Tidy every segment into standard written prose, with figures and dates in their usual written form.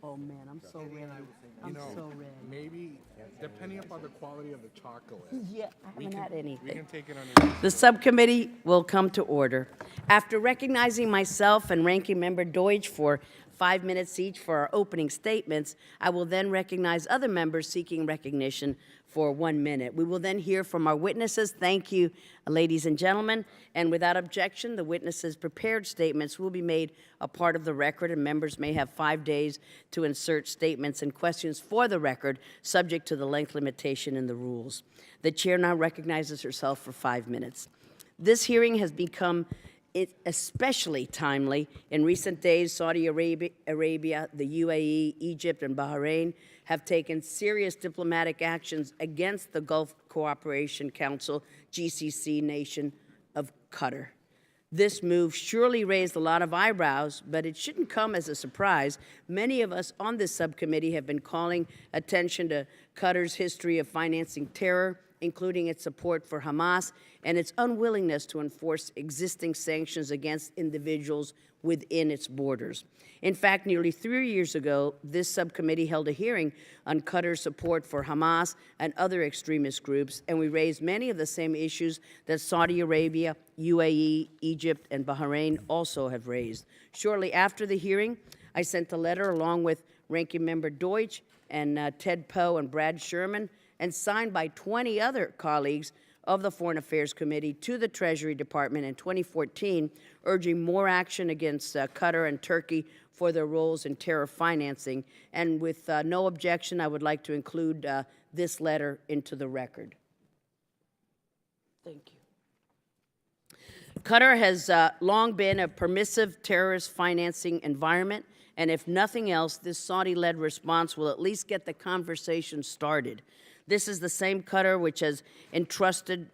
Oh man, I'm so ready. I'm so ready. Maybe depending upon the quality of the chocolate. Yeah, I haven't had We anything. can take it under. The subcommittee will come to order. After recognizing myself and Ranking Member Deutsch for 5 minutes each for our opening statements, I will then recognize other members seeking recognition for 1 minute. We will then hear from our witnesses. Thank you, ladies and gentlemen. And without objection, the witnesses' prepared statements will be made a part of the record, and members may have 5 days to insert statements and questions for the record, subject to the length limitation in the rules. The chair now recognizes herself for 5 minutes. This hearing has become especially timely. In recent days, Saudi Arabia, the UAE, Egypt, and Bahrain have taken serious diplomatic actions against the Gulf Cooperation Council, GCC nation of Qatar. This move surely raised a lot of eyebrows, but it shouldn't come as a surprise. Many of us on this subcommittee have been calling attention to Qatar's history of financing terror, including its support for Hamas and its unwillingness to enforce existing sanctions against individuals within its borders. In fact, nearly 3 years ago, this subcommittee held a hearing on Qatar's support for Hamas and other extremist groups, and we raised many of the same issues that Saudi Arabia, UAE, Egypt, and Bahrain also have raised. Shortly after the hearing, I sent a letter along with Ranking Member Deutsch and Ted Poe and Brad Sherman, and signed by 20 other colleagues of the Foreign Affairs Committee to the Treasury Department in 2014, urging more action against Qatar and Turkey for their roles in terror financing. And with no objection, I would like to include this letter into the record. Thank you. Qatar has long been a permissive terrorist financing environment, and if nothing else, this Saudi-led response will at least get the conversation started. This is the same Qatar which was entrusted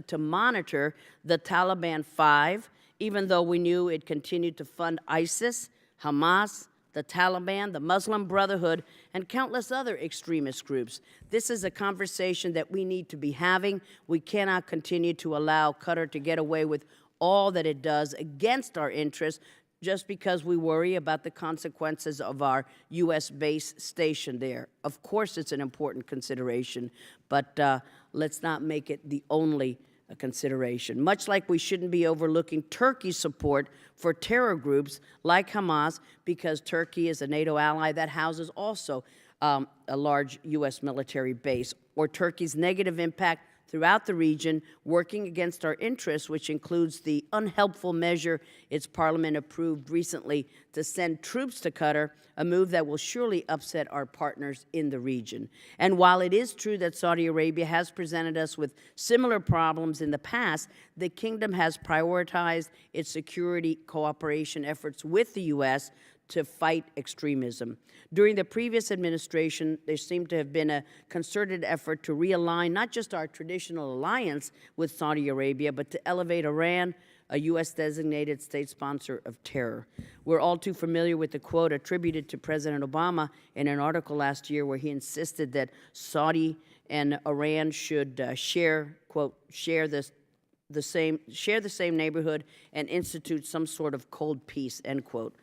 to monitor the Taliban 5, even though we knew it continued to fund ISIS, Hamas, the Taliban, the Muslim Brotherhood, and countless other extremist groups. This is a conversation that we need to be having. We cannot continue to allow Qatar to get away with all that it does against our interests, just because we worry about the consequences of our U.S. base station there. Of course, it's an important consideration, but let's not make it the only consideration. Much like we shouldn't be overlooking Turkey's support for terror groups like Hamas, because Turkey is a NATO ally that houses also a large U.S. military base, or Turkey's negative impact throughout the region, working against our interests, which includes the unhelpful measure its parliament approved recently to send troops to Qatar, a move that will surely upset our partners in the region. And while it is true that Saudi Arabia has presented us with similar problems in the past, the kingdom has prioritized its security cooperation efforts with the U.S. to fight extremism. During the previous administration, there seemed to have been a concerted effort to realign not just our traditional alliance with Saudi Arabia, but to elevate Iran, a U.S.-designated state sponsor of terror. We're all too familiar with the quote attributed to President Obama in an article last year where he insisted that Saudi and Iran should share the same neighborhood and institute some sort of cold peace, end quote.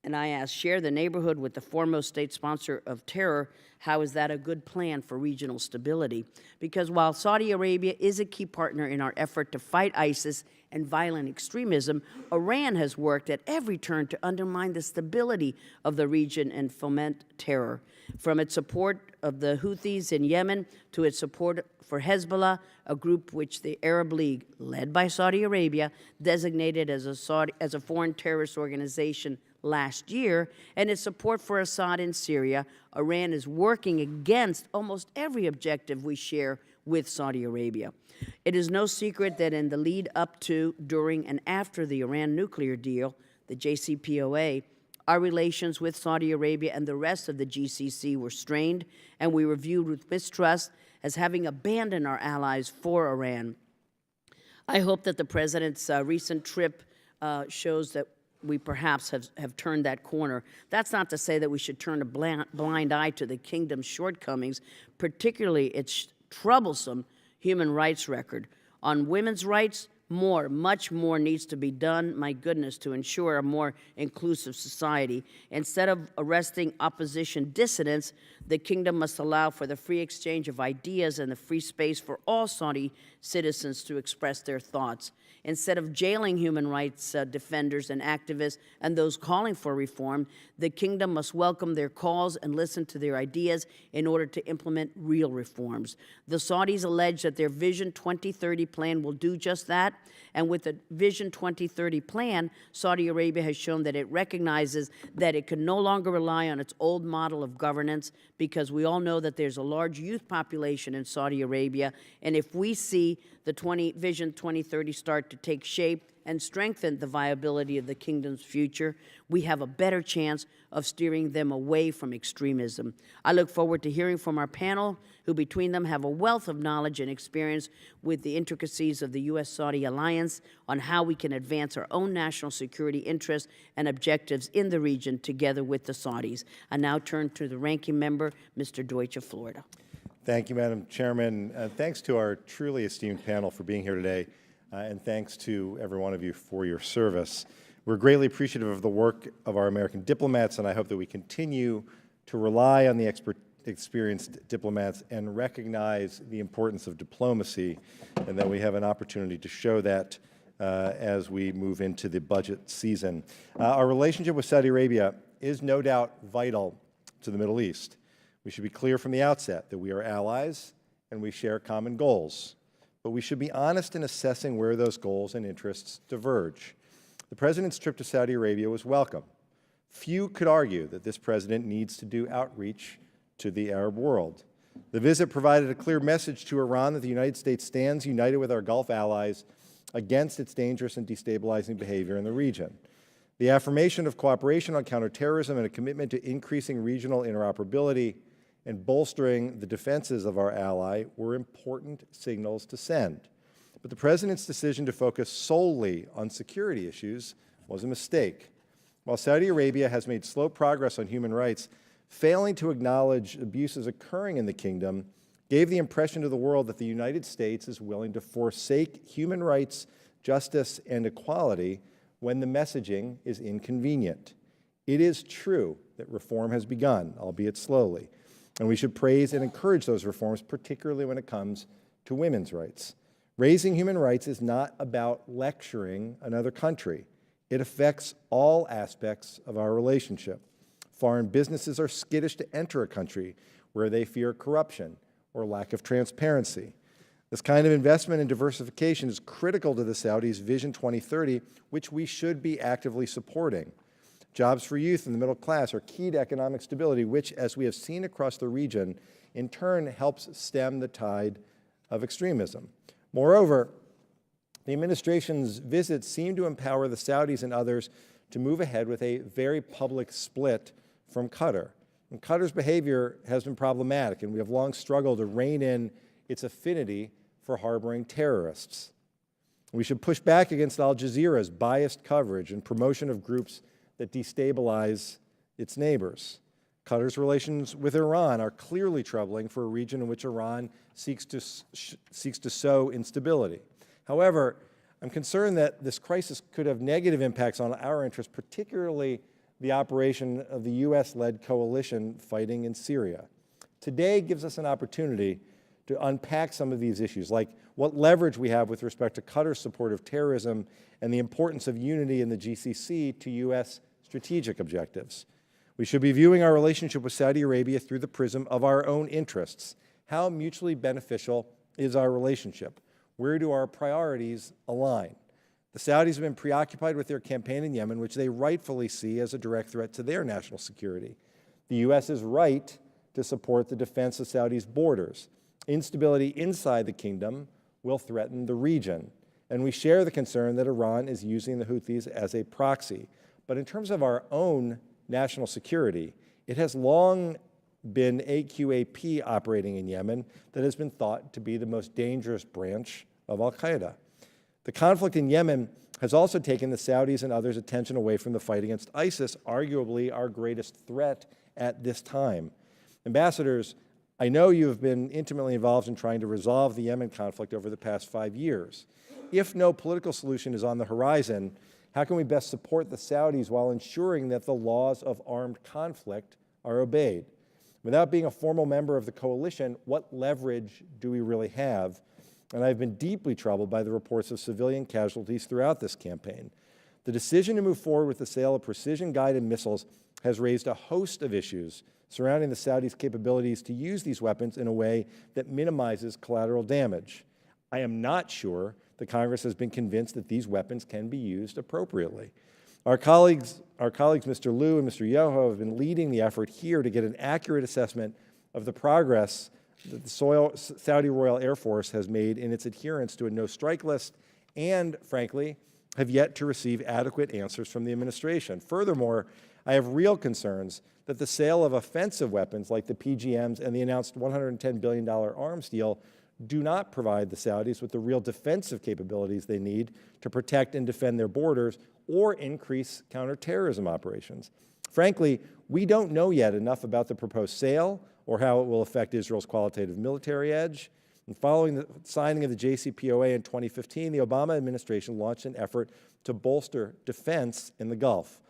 And I asked, share the neighborhood with the foremost state sponsor of terror, how is that a good plan for regional stability? Because while Saudi Arabia is a key partner in our effort to fight ISIS and violent extremism, Iran has worked at every turn to undermine the stability of the region and foment terror. From its support of the Houthis in Yemen to its support for Hezbollah, a group which the Arab League, led by Saudi Arabia, designated as a foreign terrorist organization last year, and its support for Assad in Syria, Iran is working against almost every objective we share with Saudi Arabia. It is no secret that in the lead up to, during, and after the Iran nuclear deal, the JCPOA, our relations with Saudi Arabia and the rest of the GCC were strained, and we were viewed with mistrust as having abandoned our allies for Iran. I hope that the President's recent trip shows that we perhaps have turned that corner. That's not to say that we should turn a blind eye to the kingdom's shortcomings, particularly its troublesome human rights record. On women's rights, much more needs to be done, my goodness, to ensure a more inclusive society. Instead of arresting opposition dissidents, the kingdom must allow for the free exchange of ideas and the free space for all Saudi citizens to express their thoughts. Instead of jailing human rights defenders and activists and those calling for reform, the kingdom must welcome their calls and listen to their ideas in order to implement real reforms. The Saudis allege that their Vision 2030 plan will do just that, and with the Vision 2030 plan, Saudi Arabia has shown that it recognizes that it can no longer rely on its old model of governance, because we all know that there's a large youth population in Saudi Arabia, and if we see the Vision 2030 start to take shape and strengthen the viability of the kingdom's future, we have a better chance of steering them away from extremism. I look forward to hearing from our panel, who between them have a wealth of knowledge and experience with the intricacies of the U.S.-Saudi alliance on how we can advance our own national security interests and objectives in the region together with the Saudis. I now turn to the ranking member, Mr. Deutsch of Florida. Thank you, Madam Chairman. Thanks to our truly esteemed panel for being here today, and thanks to every one of you for your service. We're greatly appreciative of the work of our American diplomats, and I hope that we continue to rely on the experienced diplomats and recognize the importance of diplomacy, and that we have an opportunity to show that as we move into the budget season. Our relationship with Saudi Arabia is no doubt vital to the Middle East. We should be clear from the outset that we are allies and we share common goals, but we should be honest in assessing where those goals and interests diverge. The President's trip to Saudi Arabia was welcome. Few could argue that this President needs to do outreach to the Arab world. The visit provided a clear message to Iran that the United States stands united with our Gulf allies against its dangerous and destabilizing behavior in the region. The affirmation of cooperation on counterterrorism and a commitment to increasing regional interoperability and bolstering the defenses of our ally were important signals to send. But the President's decision to focus solely on security issues was a mistake. While Saudi Arabia has made slow progress on human rights, failing to acknowledge abuses occurring in the kingdom gave the impression to the world that the United States is willing to forsake human rights, justice, and equality when the messaging is inconvenient. It is true that reform has begun, albeit slowly, and we should praise and encourage those reforms, particularly when it comes to women's rights. Raising human rights is not about lecturing another country. It affects all aspects of our relationship. Foreign businesses are skittish to enter a country where they fear corruption or lack of transparency. This kind of investment and diversification is critical to the Saudis' Vision 2030, which we should be actively supporting. Jobs for youth and the middle class are key to economic stability, which, as we have seen across the region, in turn helps stem the tide of extremism. Moreover, the administration's visits seem to empower the Saudis and others to move ahead with a very public split from Qatar. And Qatar's behavior has been problematic, and we have long struggled to rein in its affinity for harboring terrorists. We should push back against Al Jazeera's biased coverage and promotion of groups that destabilize its neighbors. Qatar's relations with Iran are clearly troubling for a region in which Iran seeks to sow instability. However, I'm concerned that this crisis could have negative impacts on our interests, particularly the operation of the U.S.-led coalition fighting in Syria. Today gives us an opportunity to unpack some of these issues, like what leverage we have with respect to Qatar's support of terrorism and the importance of unity in the GCC to U.S. strategic objectives. We should be viewing our relationship with Saudi Arabia through the prism of our own interests. How mutually beneficial is our relationship? Where do our priorities align? The Saudis have been preoccupied with their campaign in Yemen, which they rightfully see as a direct threat to their national security. The U.S. is right to support the defense of Saudi's borders. Instability inside the kingdom will threaten the region, and we share the concern that Iran is using the Houthis as a proxy. But in terms of our own national security, it has long been AQAP operating in Yemen that has been thought to be the most dangerous branch of al-Qaeda. The conflict in Yemen has also taken the Saudis and others' attention away from the fight against ISIS, arguably our greatest threat at this time. Ambassadors, I know you have been intimately involved in trying to resolve the Yemen conflict over the past 5 years. If no political solution is on the horizon, how can we best support the Saudis while ensuring that the laws of armed conflict are obeyed? Without being a formal member of the coalition, what leverage do we really have? And I've been deeply troubled by the reports of civilian casualties throughout this campaign. The decision to move forward with the sale of precision-guided missiles has raised a host of issues surrounding the Saudis' capabilities to use these weapons in a way that minimizes collateral damage. I am not sure the Congress has been convinced that these weapons can be used appropriately. Our colleagues, Mr. Liu and Mr. Yoho, have been leading the effort here to get an accurate assessment of the progress that the Saudi Royal Air Force has made in its adherence to a no-strike list and, frankly, have yet to receive adequate answers from the administration. Furthermore, I have real concerns that the sale of offensive weapons like the PGMs and the announced $110 billion arms deal do not provide the Saudis with the real defensive capabilities they need to protect and defend their borders or increase counterterrorism operations. Frankly, we don't know yet enough about the proposed sale or how it will affect Israel's qualitative military edge. And following the signing of the JCPOA in 2015, the Obama administration launched an effort to bolster defense in the Gulf.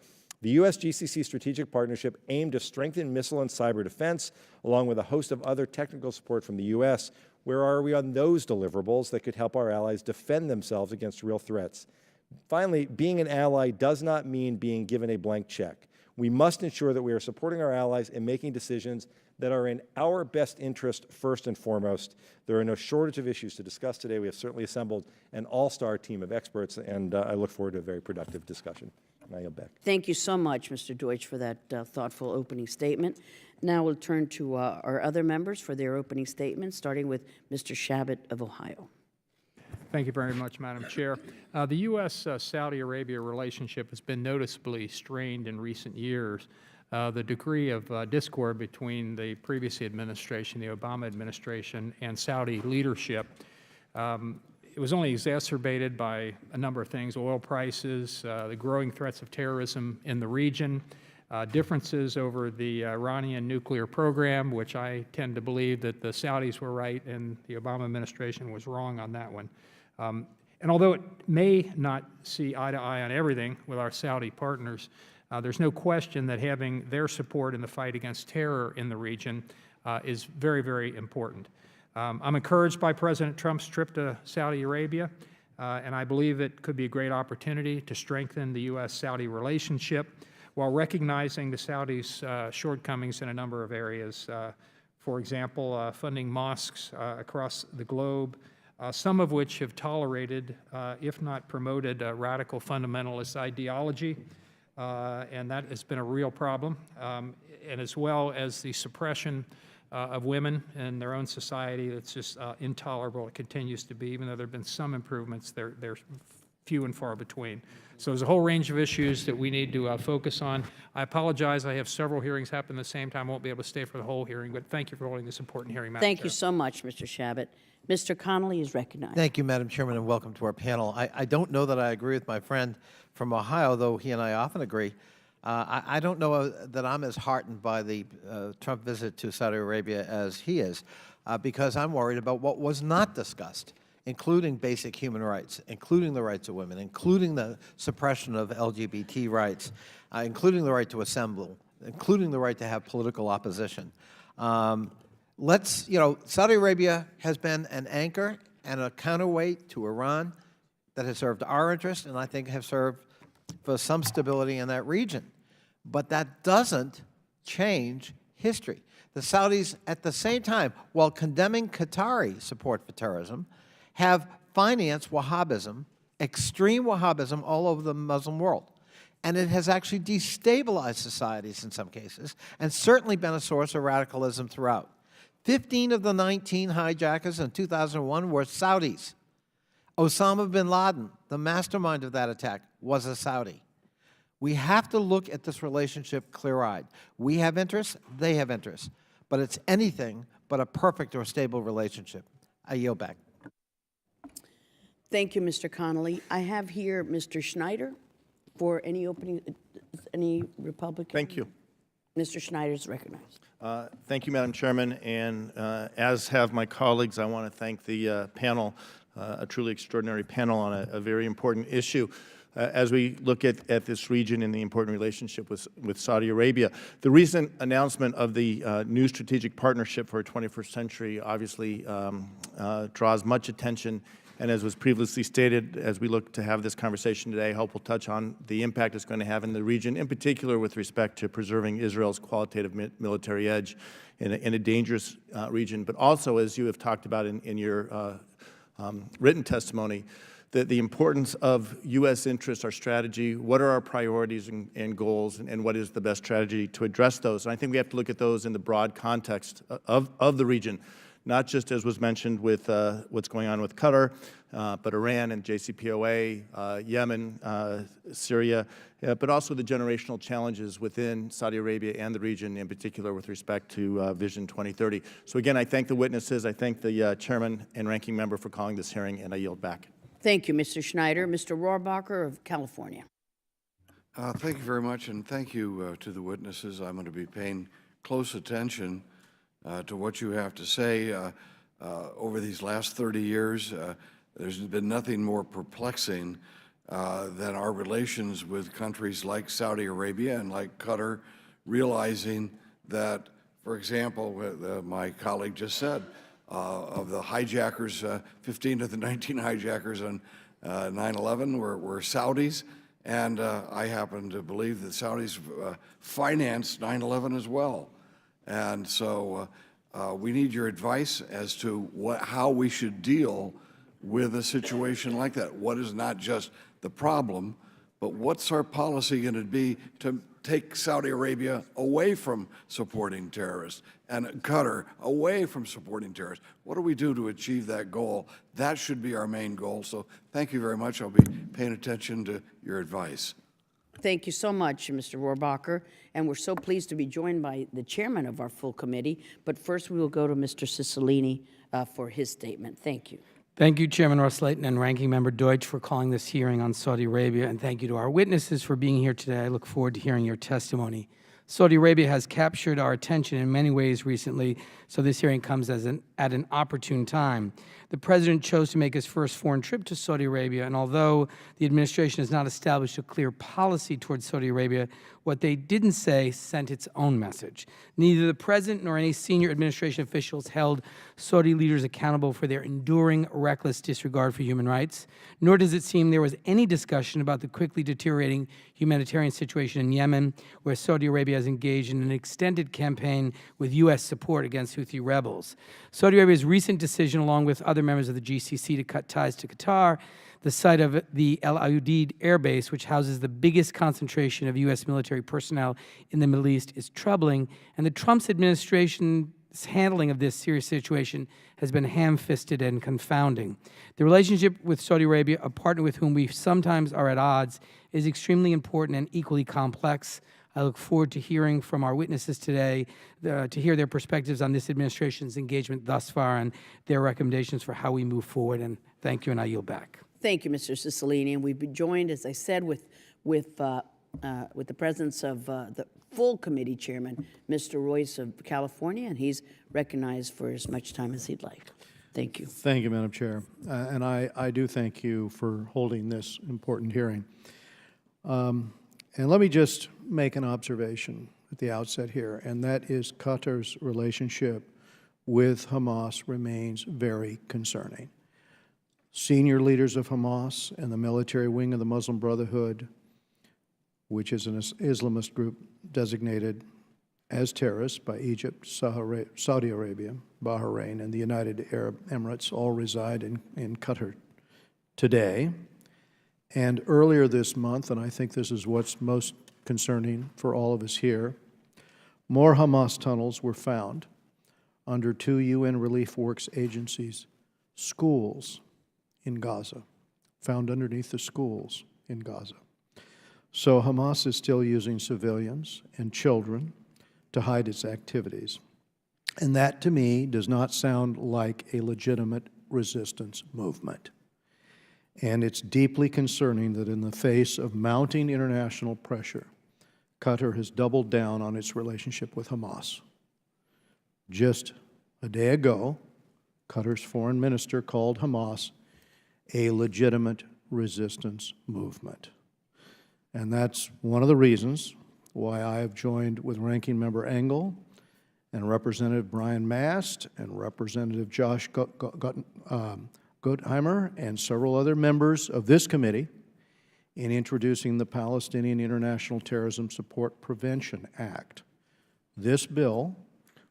The U.S.-GCC strategic partnership aimed to strengthen missile and cyber defense, along with a host of other technical support from the U.S. Where are we on those deliverables that could help our allies defend themselves against real threats? Finally, being an ally does not mean being given a blank check. We must ensure that we are supporting our allies and making decisions that are in our best interest first and foremost. There are no shortage of issues to discuss today. We have certainly assembled an all-star team of experts, and I look forward to a very productive discussion. And I yield back. Thank you so much, Mr. Deutsch, for that thoughtful opening statement. Now we'll turn to our other members for their opening statements, starting with Mr. Shabbat of Ohio. Thank you very much, Madam Chair. The U.S.-Saudi Arabia relationship has been noticeably strained in recent years. The degree of discord between the previous administration, the Obama administration, and Saudi leadership, it was only exacerbated by a number of things: oil prices, the growing threats of terrorism in the region, differences over the Iranian nuclear program, which I tend to believe that the Saudis were right and the Obama administration was wrong on that one. And although it may not see eye to eye on everything with our Saudi partners, there's no question that having their support in the fight against terror in the region is very, very important. I'm encouraged by President Trump's trip to Saudi Arabia, and I believe it could be a great opportunity to strengthen the U.S.-Saudi relationship while recognizing the Saudis' shortcomings in a number of areas. For example, funding mosques across the globe, some of which have tolerated, if not promoted, radical fundamentalist ideology, and that has been a real problem, and as well as the suppression of women in their own society. That's just intolerable. It continues to be, even though there have been some improvements, they're few and far between. So there's a whole range of issues that we need to focus on. I apologize. I have several hearings happen at the same time. I won't be able to stay for the whole hearing, but thank you for holding this important hearing, Madam Chair. Thank you so much, Mr. Shabbat. Mr. Connolly is recognized. Thank you, Madam Chairman, and welcome to our panel. I don't know that I agree with my friend from Ohio, though he and I often agree. I don't know that I'm as heartened by the Trump visit to Saudi Arabia as he is, because I'm worried about what was not discussed, including basic human rights, including the rights of women, including the suppression of LGBT rights, including the right to assemble, including the right to have political opposition. Saudi Arabia has been an anchor and a counterweight to Iran that has served our interest and I think have served for some stability in that region. But that doesn't change history. The Saudis, at the same time, while condemning Qatari support for terrorism, have financed Wahhabism, extreme Wahhabism, all over the Muslim world. And it has actually destabilized societies in some cases, and certainly been a source of radicalism throughout. 15 of the 19 hijackers in 2001 were Saudis. Osama bin Laden, the mastermind of that attack, was a Saudi. We have to look at this relationship clear-eyed. We have interests, they have interests, but it's anything but a perfect or stable relationship. I yield back. Thank you, Mr. Connolly. I have here Mr. Schneider for any opening, any Republican. Thank you. Mr. Schneider is recognized. Thank you, Madam Chairman, and as have my colleagues, I want to thank the panel, a truly extraordinary panel on a very important issue. As we look at this region and the important relationship with Saudi Arabia. The recent announcement of the new strategic partnership for a 21st century obviously draws much attention, and as was previously stated, as we look to have this conversation today, I hope we'll touch on the impact it's going to have in the region, in particular with respect to preserving Israel's qualitative military edge in a dangerous region, but also, as you have talked about in your written testimony, the importance of U.S. interests, our strategy, what are our priorities and goals, and what is the best strategy to address those. And I think we have to look at those in the broad context of the region, not just as was mentioned with what's going on with Qatar, but Iran and JCPOA, Yemen, Syria, but also the generational challenges within Saudi Arabia and the region, in particular with respect to Vision 2030. So again, I thank the witnesses, I thank the Chairman and Ranking Member for calling this hearing, and I yield back. Thank you, Mr. Schneider. Mr. Rohrbacher of California. Thank you very much, and thank you to the witnesses. I'm going to be paying close attention to what you have to say. Over these last 30 years, there's been nothing more perplexing than our relations with countries like Saudi Arabia and like Qatar, realizing that, for example, my colleague just said, of the hijackers, 15 of the 19 hijackers on 9/11 were Saudis, and I happen to believe that Saudis financed 9/11 as well. And so we need your advice as to how we should deal with a situation like that. What is not just the problem, but what's our policy going to be to take Saudi Arabia away from supporting terrorists and Qatar away from supporting terrorists? What do we do to achieve that goal? That should be our main goal. So thank you very much. I'll be paying attention to your advice. Thank you so much, Mr. Rohrbacher. And we're so pleased to be joined by the chairman of our full committee. But first, we will go to Mr. Cicilline for his statement. Thank you. Thank you, Chairman Ross-Leighton and Ranking Member Deutsch, for calling this hearing on Saudi Arabia, and thank you to our witnesses for being here today. I look forward to hearing your testimony. Saudi Arabia has captured our attention in many ways recently, so this hearing comes at an opportune time. The President chose to make his first foreign trip to Saudi Arabia, and although the administration has not established a clear policy towards Saudi Arabia, what they didn't say sent its own message. Neither the President nor any senior administration officials held Saudi leaders accountable for their enduring reckless disregard for human rights, nor does it seem there was any discussion about the quickly deteriorating humanitarian situation in Yemen, where Saudi Arabia has engaged in an extended campaign with U.S. support against Houthi rebels. Saudi Arabia's recent decision, along with other members of the GCC, to cut ties to Qatar, the site of the El Udeid Air Base, which houses the biggest concentration of U.S. military personnel in the Middle East, is troubling, and the Trump administration's handling of this serious situation has been ham-fisted and confounding. The relationship with Saudi Arabia, a partner with whom we sometimes are at odds, is extremely important and equally complex. I look forward to hearing from our witnesses today to hear their perspectives on this administration's engagement thus far and their recommendations for how we move forward. And thank you, and I yield back. Thank you, Mr. Cicilline. And we've been joined, as I said, with the presence of the full committee chairman, Mr. Royce of California, and he's recognized for as much time as he'd like. Thank you. Thank you, Madam Chair. And I do thank you for holding this important hearing. And let me just make an observation at the outset here, and that is Qatar's relationship with Hamas remains very concerning. Senior leaders of Hamas and the military wing of the Muslim Brotherhood, which is an Islamist group designated as terrorists by Egypt, Saudi Arabia, Bahrain, and the United Arab Emirates, all reside in Qatar today. And earlier this month, and I think this is what's most concerning for all of us here, more Hamas tunnels were found under 2 UN relief works agencies' schools in Gaza, found underneath the schools in Gaza. So Hamas is still using civilians and children to hide its activities. And that, to me, does not sound like a legitimate resistance movement. And it's deeply concerning that in the face of mounting international pressure, Qatar has doubled down on its relationship with Hamas. Just a day ago, Qatar's foreign minister called Hamas a legitimate resistance movement. And that's one of the reasons why I have joined with Ranking Member Engel and Representative Brian Mast and Representative Josh Gottheimer and several other members of this committee in introducing the Palestinian International Terrorism Support Prevention Act. This bill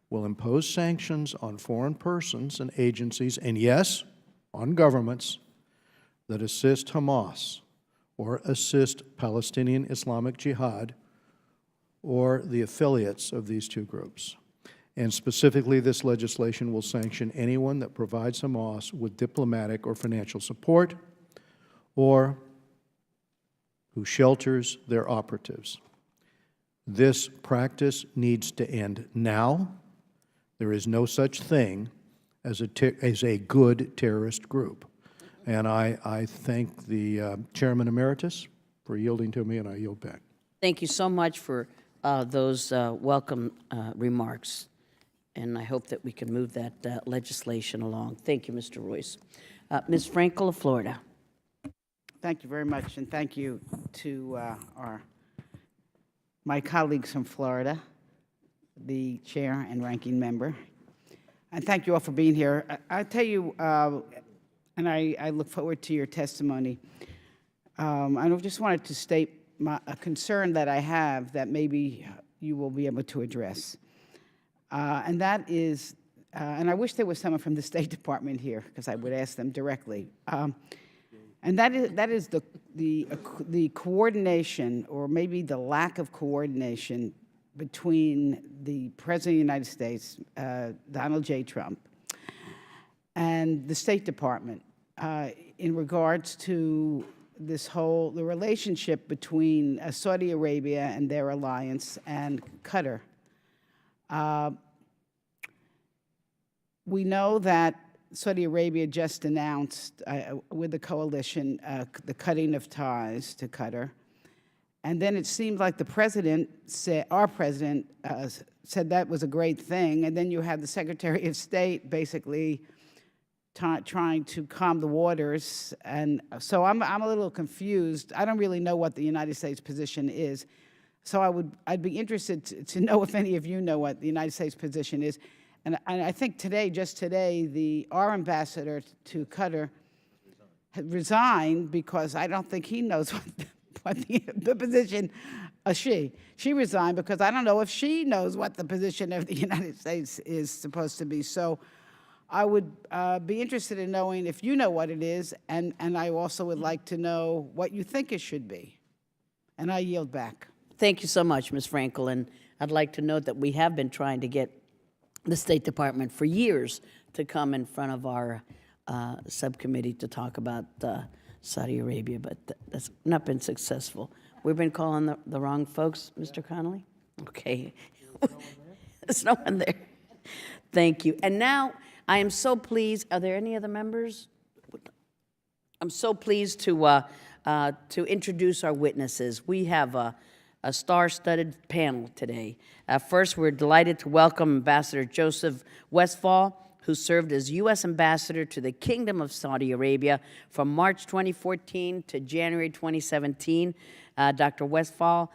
will impose sanctions on foreign persons and agencies, and yes, on governments, that assist Hamas or assist Palestinian Islamic Jihad or the affiliates of these two groups. And specifically, this legislation will sanction anyone that provides Hamas with diplomatic or financial support or who shelters their operatives. This practice needs to end now. There is no such thing as a good terrorist group. And I thank the Chairman Emeritus for yielding to me, and I yield back. Thank you so much for those welcome remarks. And I hope that we can move that legislation along. Thank you, Mr. Royce. Ms. Frankel of Florida. Thank you very much, and thank you to my colleagues from Florida, the chair and ranking member. And thank you all for being here. I tell you, and I look forward to your testimony. I just wanted to state a concern that I have that maybe you will be able to address. And that is, and I wish there was someone from the State Department here, because I would ask them directly. And that is the coordination, or maybe the lack of coordination, between the President of the United States, Donald J. Trump, and the State Department in regards to the relationship between Saudi Arabia and their alliance and Qatar. We know that Saudi Arabia just announced with the coalition the cutting of ties to Qatar. And then it seemed like the president said, our president said that was a great thing. And then you had the Secretary of State basically trying to calm the waters. And so I'm a little confused. I don't really know what the United States position is. So I'd be interested to know if any of you know what the United States position is. And I think today, just today, our ambassador to Qatar had resigned because I don't think he knows what the position, she resigned because I don't know if she knows what the position of the United States is supposed to be. So I would be interested in knowing if you know what it is, and I also would like to know what you think it should be. And I yield back. Thank you so much, Ms. Frankel. And I'd like to note that we have been trying to get the State Department for years to come in front of our subcommittee to talk about Saudi Arabia, but that's not been successful. We've been calling the wrong folks, Mr. Connolly? Okay. There's no one there. Thank you. And now I am so pleased. Are there any other members? I'm so pleased to introduce our witnesses. We have a star-studded panel today. First, we're delighted to welcome Ambassador Joseph Westphal, who served as U.S. Ambassador to the Kingdom of Saudi Arabia from March 2014 to January 2017. Dr. Westphal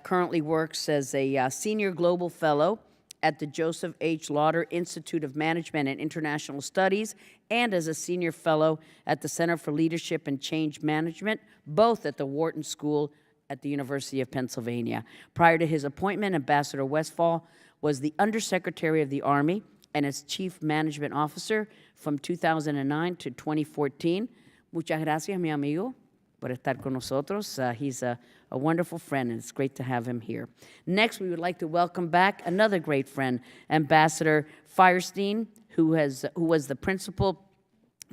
currently works as a Senior Global Fellow at the Joseph H. Lauder Institute of Management and International Studies and as a Senior Fellow at the Center for Leadership and Change Management, both at the Wharton School at the University of Pennsylvania. Prior to his appointment, Ambassador Westphal was the Undersecretary of the Army and its Chief Management Officer from 2009 to 2014. Muchas gracias, mi amigo, por estar con nosotros. He's a wonderful friend, and it's great to have him here. Next, we would like to welcome back another great friend, Ambassador Firestein, who was the Principal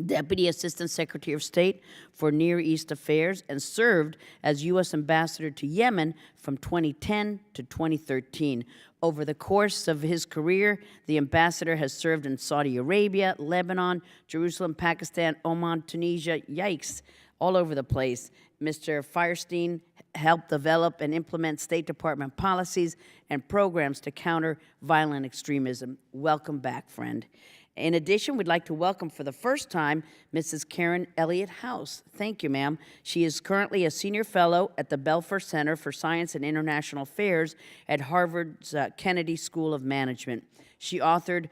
Deputy Assistant Secretary of State for Near East Affairs and served as U.S. Ambassador to Yemen from 2010 to 2013. Over the course of his career, the ambassador has served in Saudi Arabia, Lebanon, Jerusalem, Pakistan, Oman, Tunisia, yikes, all over the place. Mr. Firestein helped develop and implement State Department policies and programs to counter violent extremism. Welcome back, friend. In addition, we'd like to welcome for the first time Mrs. Karen Elliott House. Thank you, ma'am. She is currently a senior fellow at the Belfer Center for Science and International Affairs at Harvard's Kennedy School of Management. She authored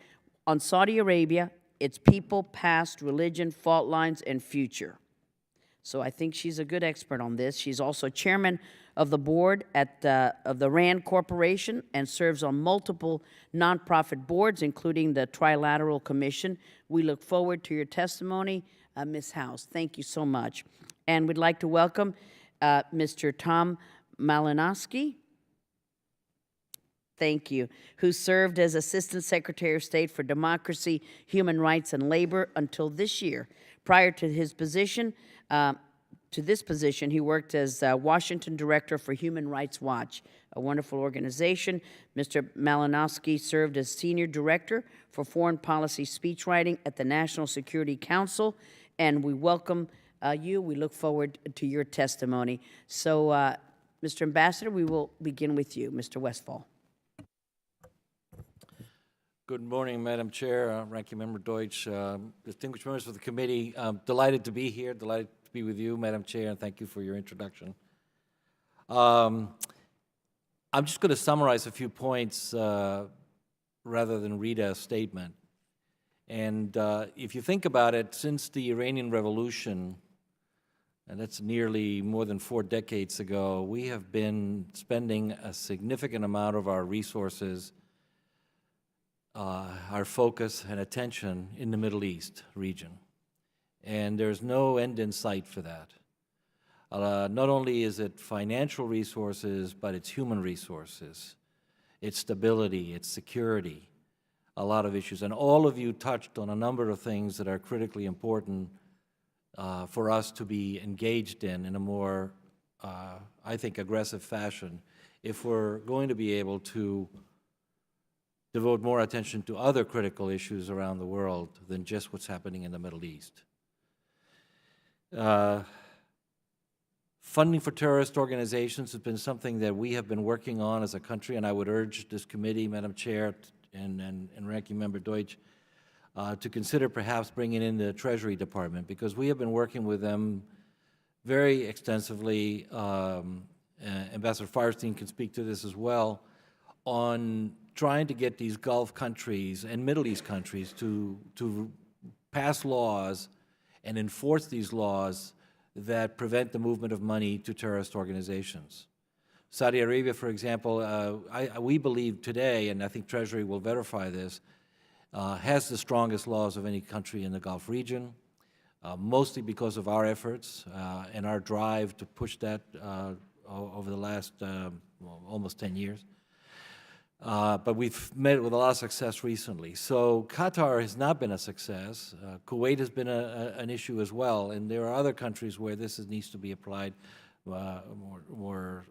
on Saudi Arabia, Its People, Past, Religion, Fault Lines, and Future. So I think she's a good expert on this. She's also chairman of the board of the RAND Corporation and serves on multiple nonprofit boards, including the Trilateral Commission. We look forward to your testimony, Ms. House. Thank you so much. And we'd like to welcome Mr. Tom Malinowski. Thank you, who served as Assistant Secretary of State for Democracy, Human Rights, and Labor until this year. Prior to his position, he worked as Washington Director for Human Rights Watch, a wonderful organization. Mr. Malinowski served as Senior Director for Foreign Policy Speechwriting at the National Security Council, and we welcome you. We look forward to your testimony. So, Mr. Ambassador, we will begin with you, Mr. Westphal. Good morning, Madam Chair, Ranking Member Deutsch, distinguished members of the committee. I'm delighted to be here, delighted to be with you, Madam Chair, and thank you for your introduction. I'm just going to summarize a few points rather than read a statement. And if you think about it, since the Iranian Revolution, and that's nearly more than 4 decades ago, we have been spending a significant amount of our resources, our focus and attention in the Middle East region. And there's no end in sight for that. Not only is it financial resources, but it's human resources, it's stability, it's security, a lot of issues. And all of you touched on a number of things that are critically important for us to be engaged in a more, I think, aggressive fashion if we're going to be able to devote more attention to other critical issues around the world than just what's happening in the Middle East. Funding for terrorist organizations has been something that we have been working on as a country, and I would urge this committee, Madam Chair, and Ranking Member Deutsch, to consider perhaps bringing in the Treasury Department, because we have been working with them very extensively. Ambassador Firestein can speak to this as well, on trying to get these Gulf countries and Middle East countries to pass laws and enforce these laws that prevent the movement of money to terrorist organizations. Saudi Arabia, for example, we believe today, and I think Treasury will verify this, has the strongest laws of any country in the Gulf region, mostly because of our efforts and our drive to push that over the last almost 10 years. But we've met it with a lot of success recently. So Qatar has not been a success. Kuwait has been an issue as well, and there are other countries where this needs to be applied more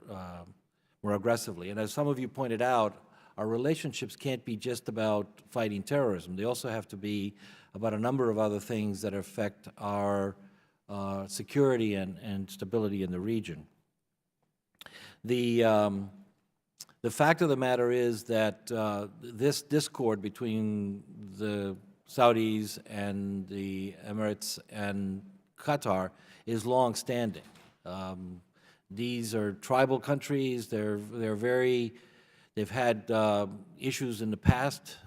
aggressively. And as some of you pointed out, our relationships can't be just about fighting terrorism. They also have to be about a number of other things that affect our security and stability in the region. The fact of the matter is that this discord between the Saudis and the Emirates and Qatar is long-standing. These are tribal countries. They've had issues in the past.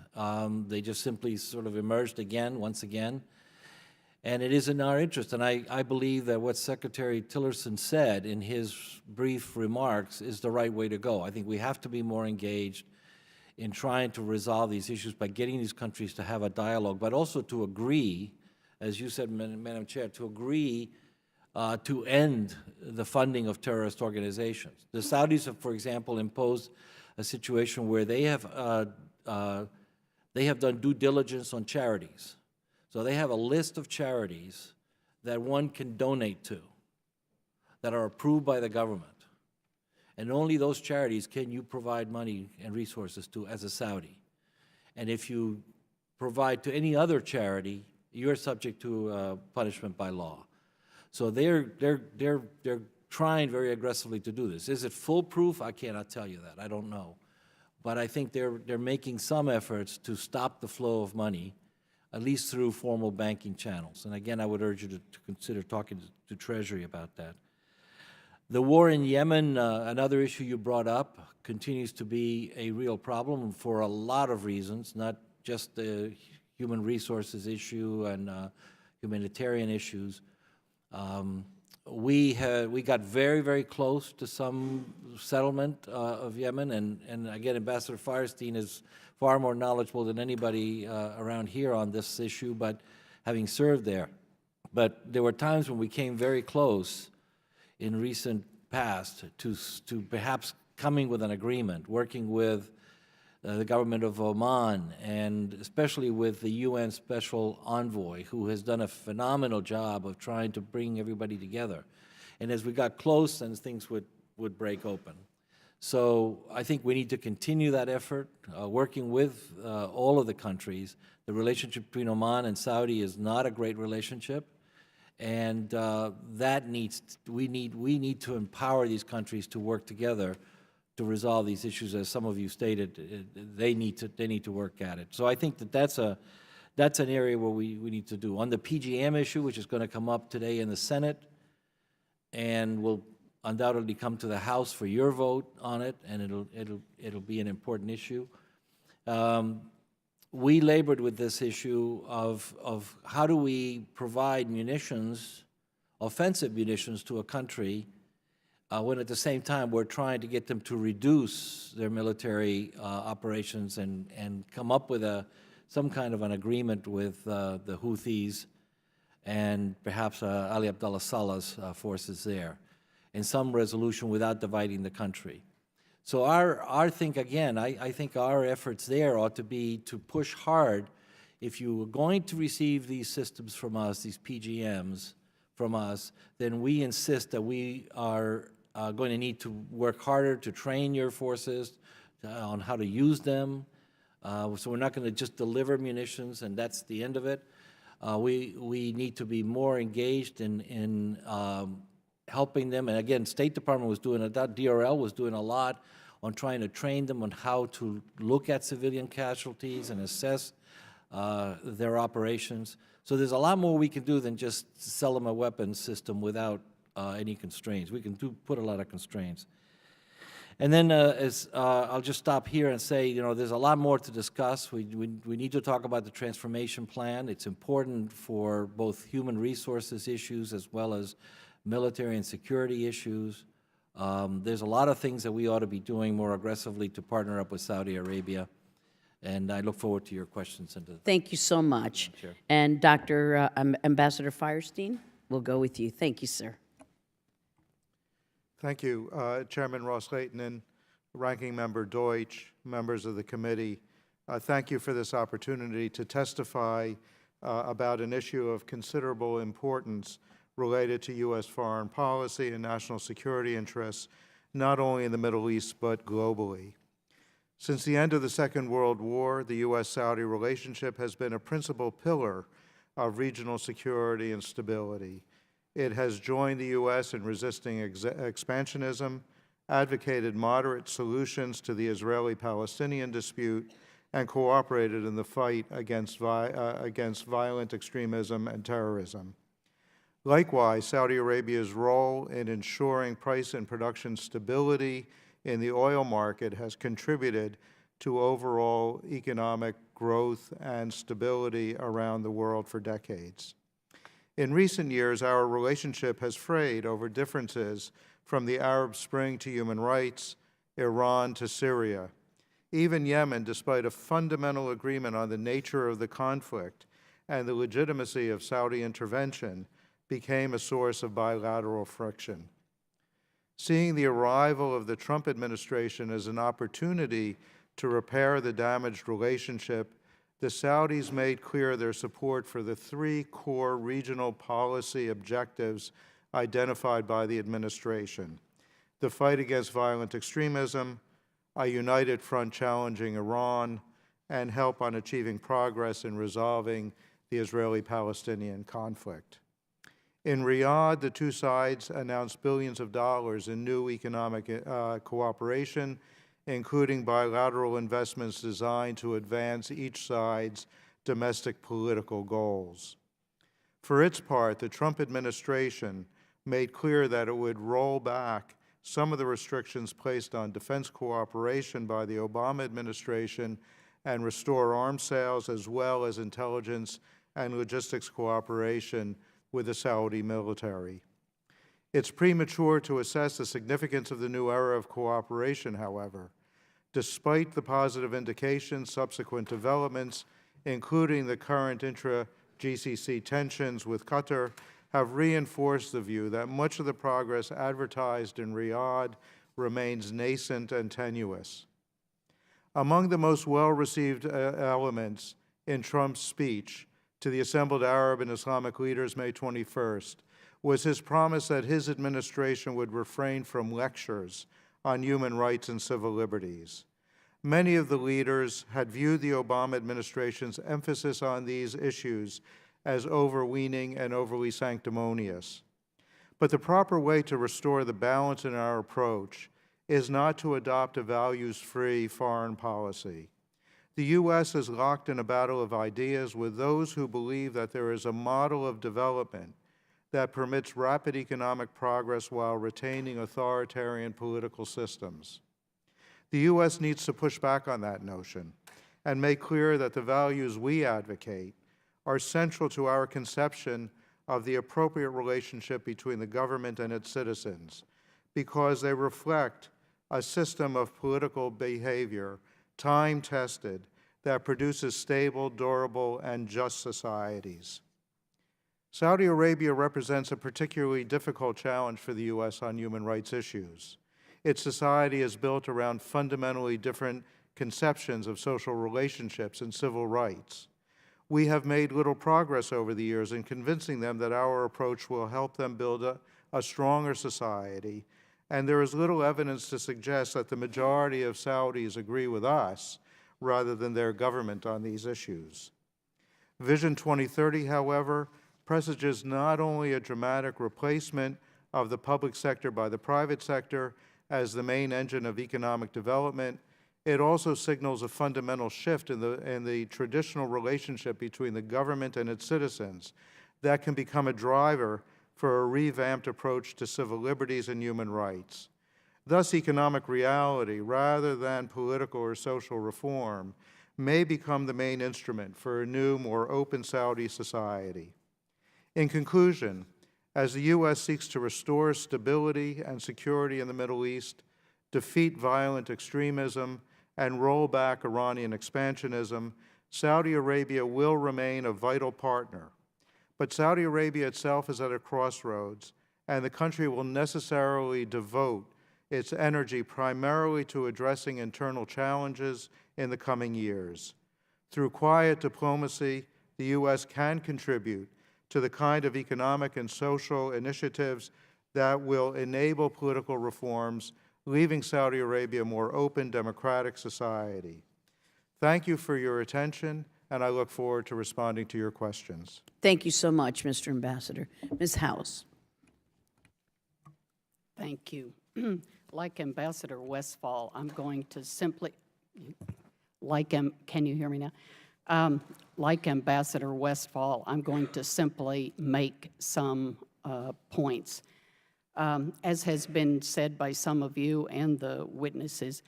They just simply sort of emerged once again. And it is in our interest, and I believe that what Secretary Tillerson said in his brief remarks is the right way to go. I think we have to be more engaged in trying to resolve these issues by getting these countries to have a dialogue, but also to agree, as you said, Madam Chair, to agree to end the funding of terrorist organizations. The Saudis have, for example, imposed a situation where they have done due diligence on charities. So they have a list of charities that one can donate to that are approved by the government. And only those charities can you provide money and resources to as a Saudi. And if you provide to any other charity, you're subject to punishment by law. So they're trying very aggressively to do this. Is it foolproof? I cannot tell you that. I don't know. But I think they're making some efforts to stop the flow of money, at least through formal banking channels. And again, I would urge you to consider talking to Treasury about that. The war in Yemen, another issue you brought up, continues to be a real problem for a lot of reasons, not just the human resources issue and humanitarian issues. We got very, very close to some settlement of Yemen, and again, Ambassador Firestein is far more knowledgeable than anybody around here on this issue, but having served there. But there were times when we came very close in recent past to perhaps coming with an agreement, working with the government of Oman, and especially with the UN Special Envoy, who has done a phenomenal job of trying to bring everybody together. And as we got close, then things would break open. So I think we need to continue that effort, working with all of the countries. The relationship between Oman and Saudi is not a great relationship, and we need to empower these countries to work together to resolve these issues. As some of you stated, they need to work at it. So I think that's an area where we need to do. On the PGM issue, which is going to come up today in the Senate, and will undoubtedly come to the House for your vote on it, and it'll be an important issue. We labored with this issue of how do we provide munitions, offensive munitions, to a country when at the same time we're trying to get them to reduce their military operations and come up with some kind of an agreement with the Houthis and perhaps Ali Abdullah Saleh's forces there, and some resolution without dividing the country. So I think our efforts there ought to be to push hard. If you are going to receive these systems from us, these PGMs from us, then we insist that we are going to need to work harder to train your forces on how to use them. So we're not going to just deliver munitions and that's the end of it. We need to be more engaged in helping them. And again, State Department was doing DRL was doing a lot on trying to train them on how to look at civilian casualties and assess their operations. So there's a lot more we can do than just sell them a weapons system without any constraints. We can put a lot of constraints. And then I'll just stop here and say, there's a lot more to discuss. We need to talk about the transformation plan. It's important for both human resources issues as well as military and security issues. There's a lot of things that we ought to be doing more aggressively to partner up with Saudi Arabia. And I look forward to your questions. Thank you so much. And Dr. Ambassador Firestein, we'll go with you. Thank you, sir. Thank you, Chairman Ross-Lehtinen, Ranking Member Deutsch, members of the committee. Thank you for this opportunity to testify about an issue of considerable importance related to U.S. foreign policy and national security interests, not only in the Middle East but globally. Since the end of the Second World War, the U.S.-Saudi relationship has been a principal pillar of regional security and stability. It has joined the U.S. in resisting expansionism, advocated moderate solutions to the Israeli-Palestinian dispute, and cooperated in the fight against violent extremism and terrorism. Likewise, Saudi Arabia's role in ensuring price and production stability in the oil market has contributed to overall economic growth and stability around the world for decades. In recent years, our relationship has frayed over differences from the Arab Spring to human rights, Iran to Syria. Even Yemen, despite a fundamental agreement on the nature of the conflict and the legitimacy of Saudi intervention, became a source of bilateral friction. Seeing the arrival of the Trump administration as an opportunity to repair the damaged relationship, the Saudis made clear their support for the three core regional policy objectives identified by the administration: the fight against violent extremism, a united front challenging Iran, and help on achieving progress in resolving the Israeli-Palestinian conflict. In Riyadh, the two sides announced billions of dollars in new economic cooperation, including bilateral investments designed to advance each side's domestic political goals. For its part, the Trump administration made clear that it would roll back some of the restrictions placed on defense cooperation by the Obama administration and restore arms sales as well as intelligence and logistics cooperation with the Saudi military. It's premature to assess the significance of the new era of cooperation, however. Despite the positive indications, subsequent developments, including the current intra-GCC tensions with Qatar, have reinforced the view that much of the progress advertised in Riyadh remains nascent and tenuous. Among the most well-received elements in Trump's speech to the assembled Arab and Islamic leaders May 21st was his promise that his administration would refrain from lectures on human rights and civil liberties. Many of the leaders had viewed the Obama administration's emphasis on these issues as overweening and overly sanctimonious. But the proper way to restore the balance in our approach is not to adopt a values-free foreign policy. The U.S. is locked in a battle of ideas with those who believe that there is a model of development that permits rapid economic progress while retaining authoritarian political systems. The U.S. needs to push back on that notion and make clear that the values we advocate are central to our conception of the appropriate relationship between the government and its citizens, because they reflect a system of political behavior, time-tested, that produces stable, durable, and just societies. Saudi Arabia represents a particularly difficult challenge for the U.S. on human rights issues. Its society is built around fundamentally different conceptions of social relationships and civil rights. We have made little progress over the years in convincing them that our approach will help them build a stronger society, and there is little evidence to suggest that the majority of Saudis agree with us rather than their government on these issues. Vision 2030, however, presages not only a dramatic replacement of the public sector by the private sector as the main engine of economic development, it also signals a fundamental shift in the traditional relationship between the government and its citizens that can become a driver for a revamped approach to civil liberties and human rights. Thus, economic reality, rather than political or social reform, may become the main instrument for a new, more open Saudi society. In conclusion, as the U.S. seeks to restore stability and security in the Middle East, defeat violent extremism, and roll back Iranian expansionism, Saudi Arabia will remain a vital partner. But Saudi Arabia itself is at a crossroads, and the country will necessarily devote its energy primarily to addressing internal challenges in the coming years. Through quiet diplomacy, the U.S. can contribute to the kind of economic and social initiatives that will enable political reforms, leaving Saudi Arabia a more open, democratic society. Thank you for your attention, and I look forward to responding to your questions. Thank you so much, Mr. Ambassador. Ms. House. Thank you. Like Ambassador Westphal, I'm going to simply, can you hear me now? Like Ambassador Westphal, I'm going to simply make some points. As has been said by some of you and the witnesses,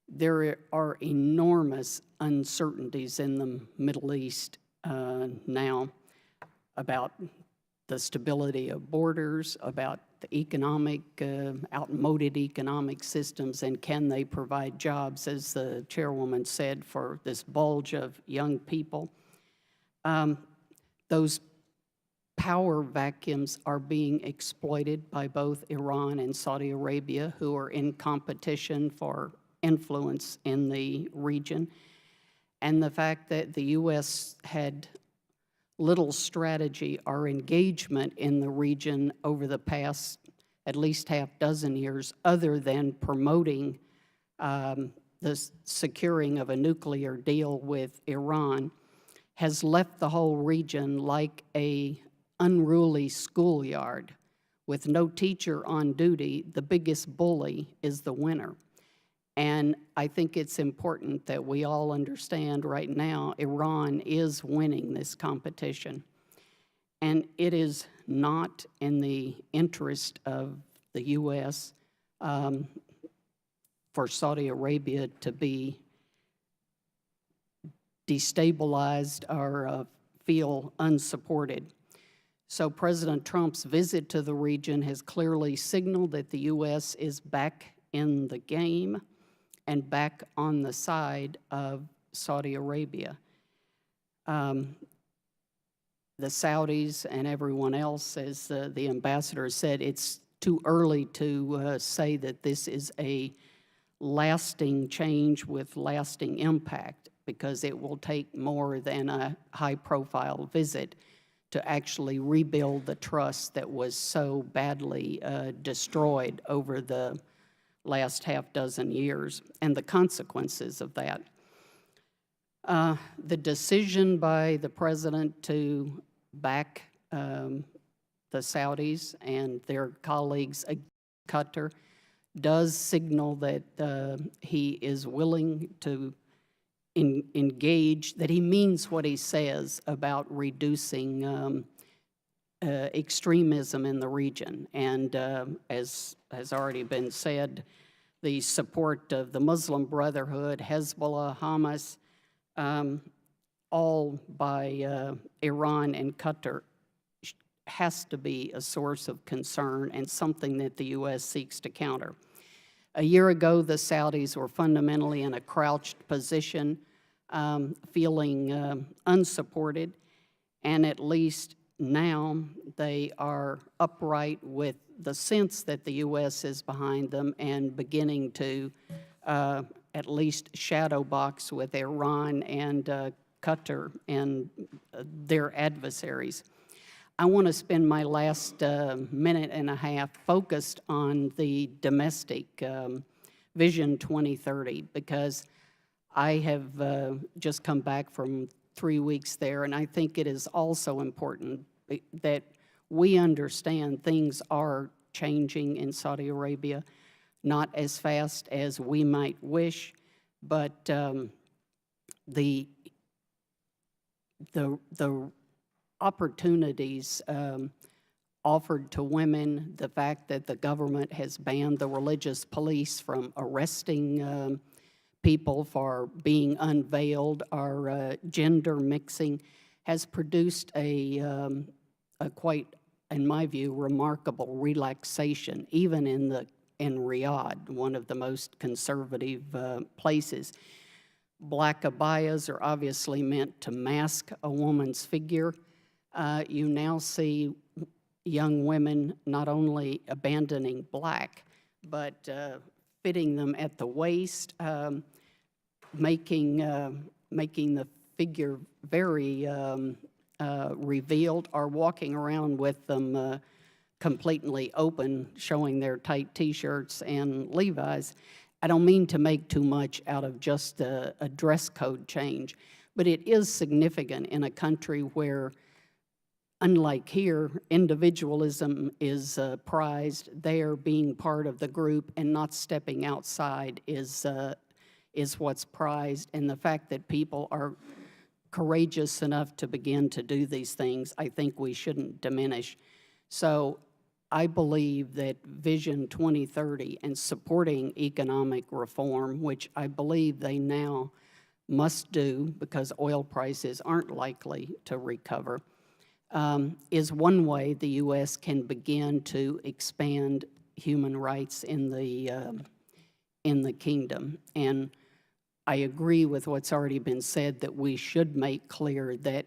there are enormous uncertainties in the Middle East now about the stability of borders, about the economic, outmoded economic systems, and can they provide jobs, as the chairwoman said, for this bulge of young people. Those power vacuums are being exploited by both Iran and Saudi Arabia, who are in competition for influence in the region. And the fact that the U.S. had little strategy or engagement in the region over the past at least half dozen years, other than promoting the securing of a nuclear deal with Iran, has left the whole region like a unruly schoolyard. With no teacher on duty, the biggest bully is the winner. And I think it's important that we all understand right now Iran is winning this competition. And it is not in the interest of the U.S. For Saudi Arabia to be destabilized or feel unsupported. So President Trump's visit to the region has clearly signaled that the U.S. is back in the game and back on the side of Saudi Arabia. The Saudis and everyone else, as the ambassador said, it's too early to say that this is a lasting change with lasting impact, because it will take more than a high-profile visit to actually rebuild the trust that was so badly destroyed over the last half dozen years, and the consequences of that. The decision by the president to back the Saudis and their colleagues at Qatar does signal that he is willing to engage, that he means what he says about reducing extremism in the region. And as has already been said, the support of the Muslim Brotherhood, Hezbollah, Hamas, all by Iran and Qatar, has to be a source of concern and something that the U.S. seeks to counter. A year ago, the Saudis were fundamentally in a crouched position, feeling unsupported, and at least now they are upright with the sense that the U.S. is behind them and beginning to at least shadow box with Iran and Qatar and their adversaries. I want to spend my last minute and a half focused on the domestic Vision 2030, because I have just come back from 3 weeks there, and I think it is also important that we understand things are changing in Saudi Arabia, not as fast as we might wish, but the opportunities offered to women, the fact that the government has banned the religious police from arresting people for being unveiled or gender mixing, has produced a quite, in my view, remarkable relaxation, even in Riyadh, one of the most conservative places. Black abayas are obviously meant to mask a woman's figure. You now see young women not only abandoning black, but fitting them at the waist, making the figure very revealed, or walking around with them completely open, showing their tight T-shirts and Levi's. I don't mean to make too much out of just a dress code change, but it is significant in a country where, unlike here, individualism is prized. There, being part of the group and not stepping outside is what's prized. And the fact that people are courageous enough to begin to do these things, I think we shouldn't diminish. So I believe that Vision 2030 and supporting economic reform, which I believe they now must do because oil prices aren't likely to recover, is one way the U.S. can begin to expand human rights in the kingdom. And I agree with what's already been said, that we should make clear that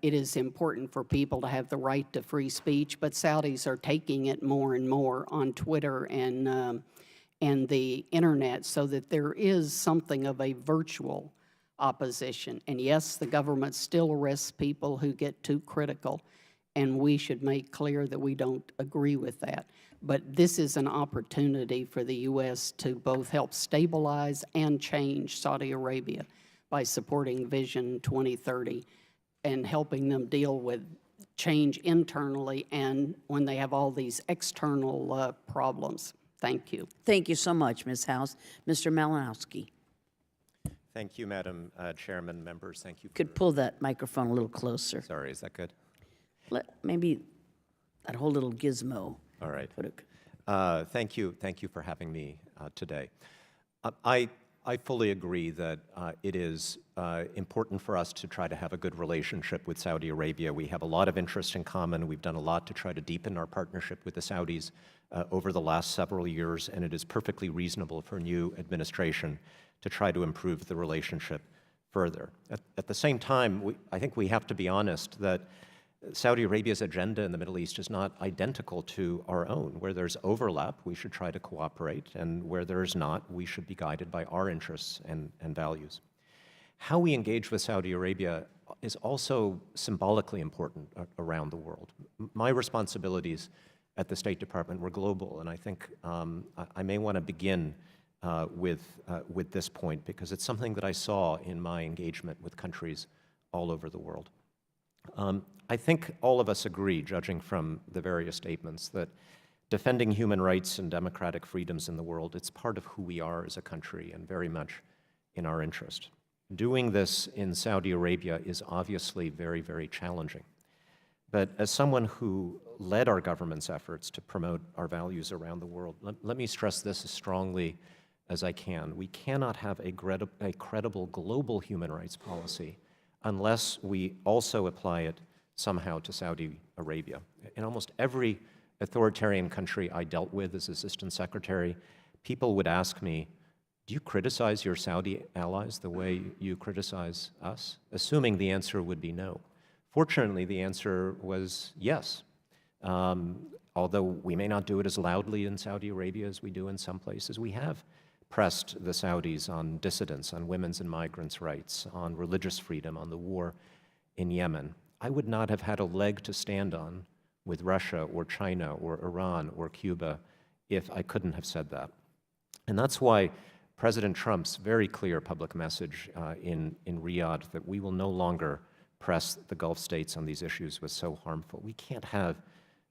it is important for people to have the right to free speech, but Saudis are taking it more and more on Twitter and the internet, so that there is something of a virtual opposition. And yes, the government still arrests people who get too critical, and we should make clear that we don't agree with that. But this is an opportunity for the U.S. to both help stabilize and change Saudi Arabia by supporting Vision 2030 and helping them deal with change internally and when they have all these external problems. Thank you. Thank you so much, Ms. House. Mr. Malinowski. Thank you, Madam Chairman, members. Thank you. Could pull that microphone a little closer. Sorry, is that good? Maybe that whole little gizmo. All right. Put it. Thank you for having me today. I fully agree that it is important for us to try to have a good relationship with Saudi Arabia. We have a lot of interest in common. We've done a lot to try to deepen our partnership with the Saudis over the last several years, and it is perfectly reasonable for a new administration to try to improve the relationship further. At the same time, I think we have to be honest that Saudi Arabia's agenda in the Middle East is not identical to our own. Where there's overlap, we should try to cooperate, and where there is not, we should be guided by our interests and values. How we engage with Saudi Arabia is also symbolically important around the world. My responsibilities at the State Department were global, and I think I may want to begin with this point because it's something that I saw in my engagement with countries all over the world. I think all of us agree, judging from the various statements, that defending human rights and democratic freedoms in the world, it's part of who we are as a country and very much in our interest. Doing this in Saudi Arabia is obviously very, very challenging. But as someone who led our government's efforts to promote our values around the world, let me stress this as strongly as I can. We cannot have a credible global human rights policy unless we also apply it somehow to Saudi Arabia. In almost every authoritarian country I dealt with as Assistant Secretary, people would ask me, do you criticize your Saudi allies the way you criticize us? Assuming the answer would be no. Fortunately, the answer was yes. Although we may not do it as loudly in Saudi Arabia as we do in some places, we have pressed the Saudis on dissidents, on women's and migrants' rights, on religious freedom, on the war in Yemen. I would not have had a leg to stand on with Russia or China or Iran or Cuba if I couldn't have said that. And that's why President Trump's very clear public message in Riyadh that we will no longer press the Gulf states on these issues was so harmful. We can't have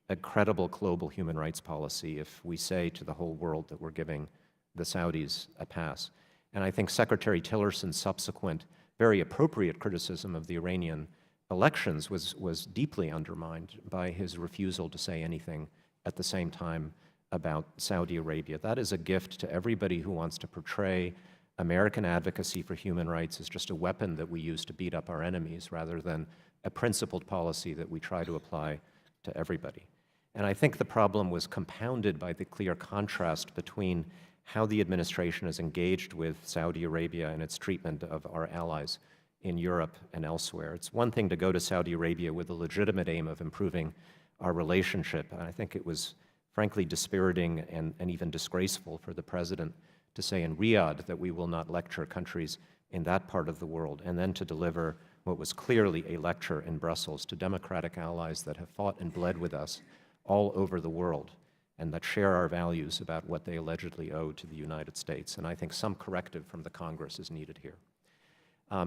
a credible global human rights policy if we say to the whole world that we're giving the Saudis a pass. And I think Secretary Tillerson's subsequent, very appropriate criticism of the Iranian elections was deeply undermined by his refusal to say anything at the same time about Saudi Arabia. That is a gift to everybody who wants to portray American advocacy for human rights as just a weapon that we use to beat up our enemies rather than a principled policy that we try to apply to everybody. And I think the problem was compounded by the clear contrast between how the administration is engaged with Saudi Arabia and its treatment of our allies in Europe and elsewhere. It's one thing to go to Saudi Arabia with the legitimate aim of improving our relationship, and I think it was frankly dispiriting and even disgraceful for the president to say in Riyadh that we will not lecture countries in that part of the world, and then to deliver what was clearly a lecture in Brussels to democratic allies that have fought and bled with us all over the world and that share our values about what they allegedly owe to the United States. And I think some corrective from the Congress is needed here.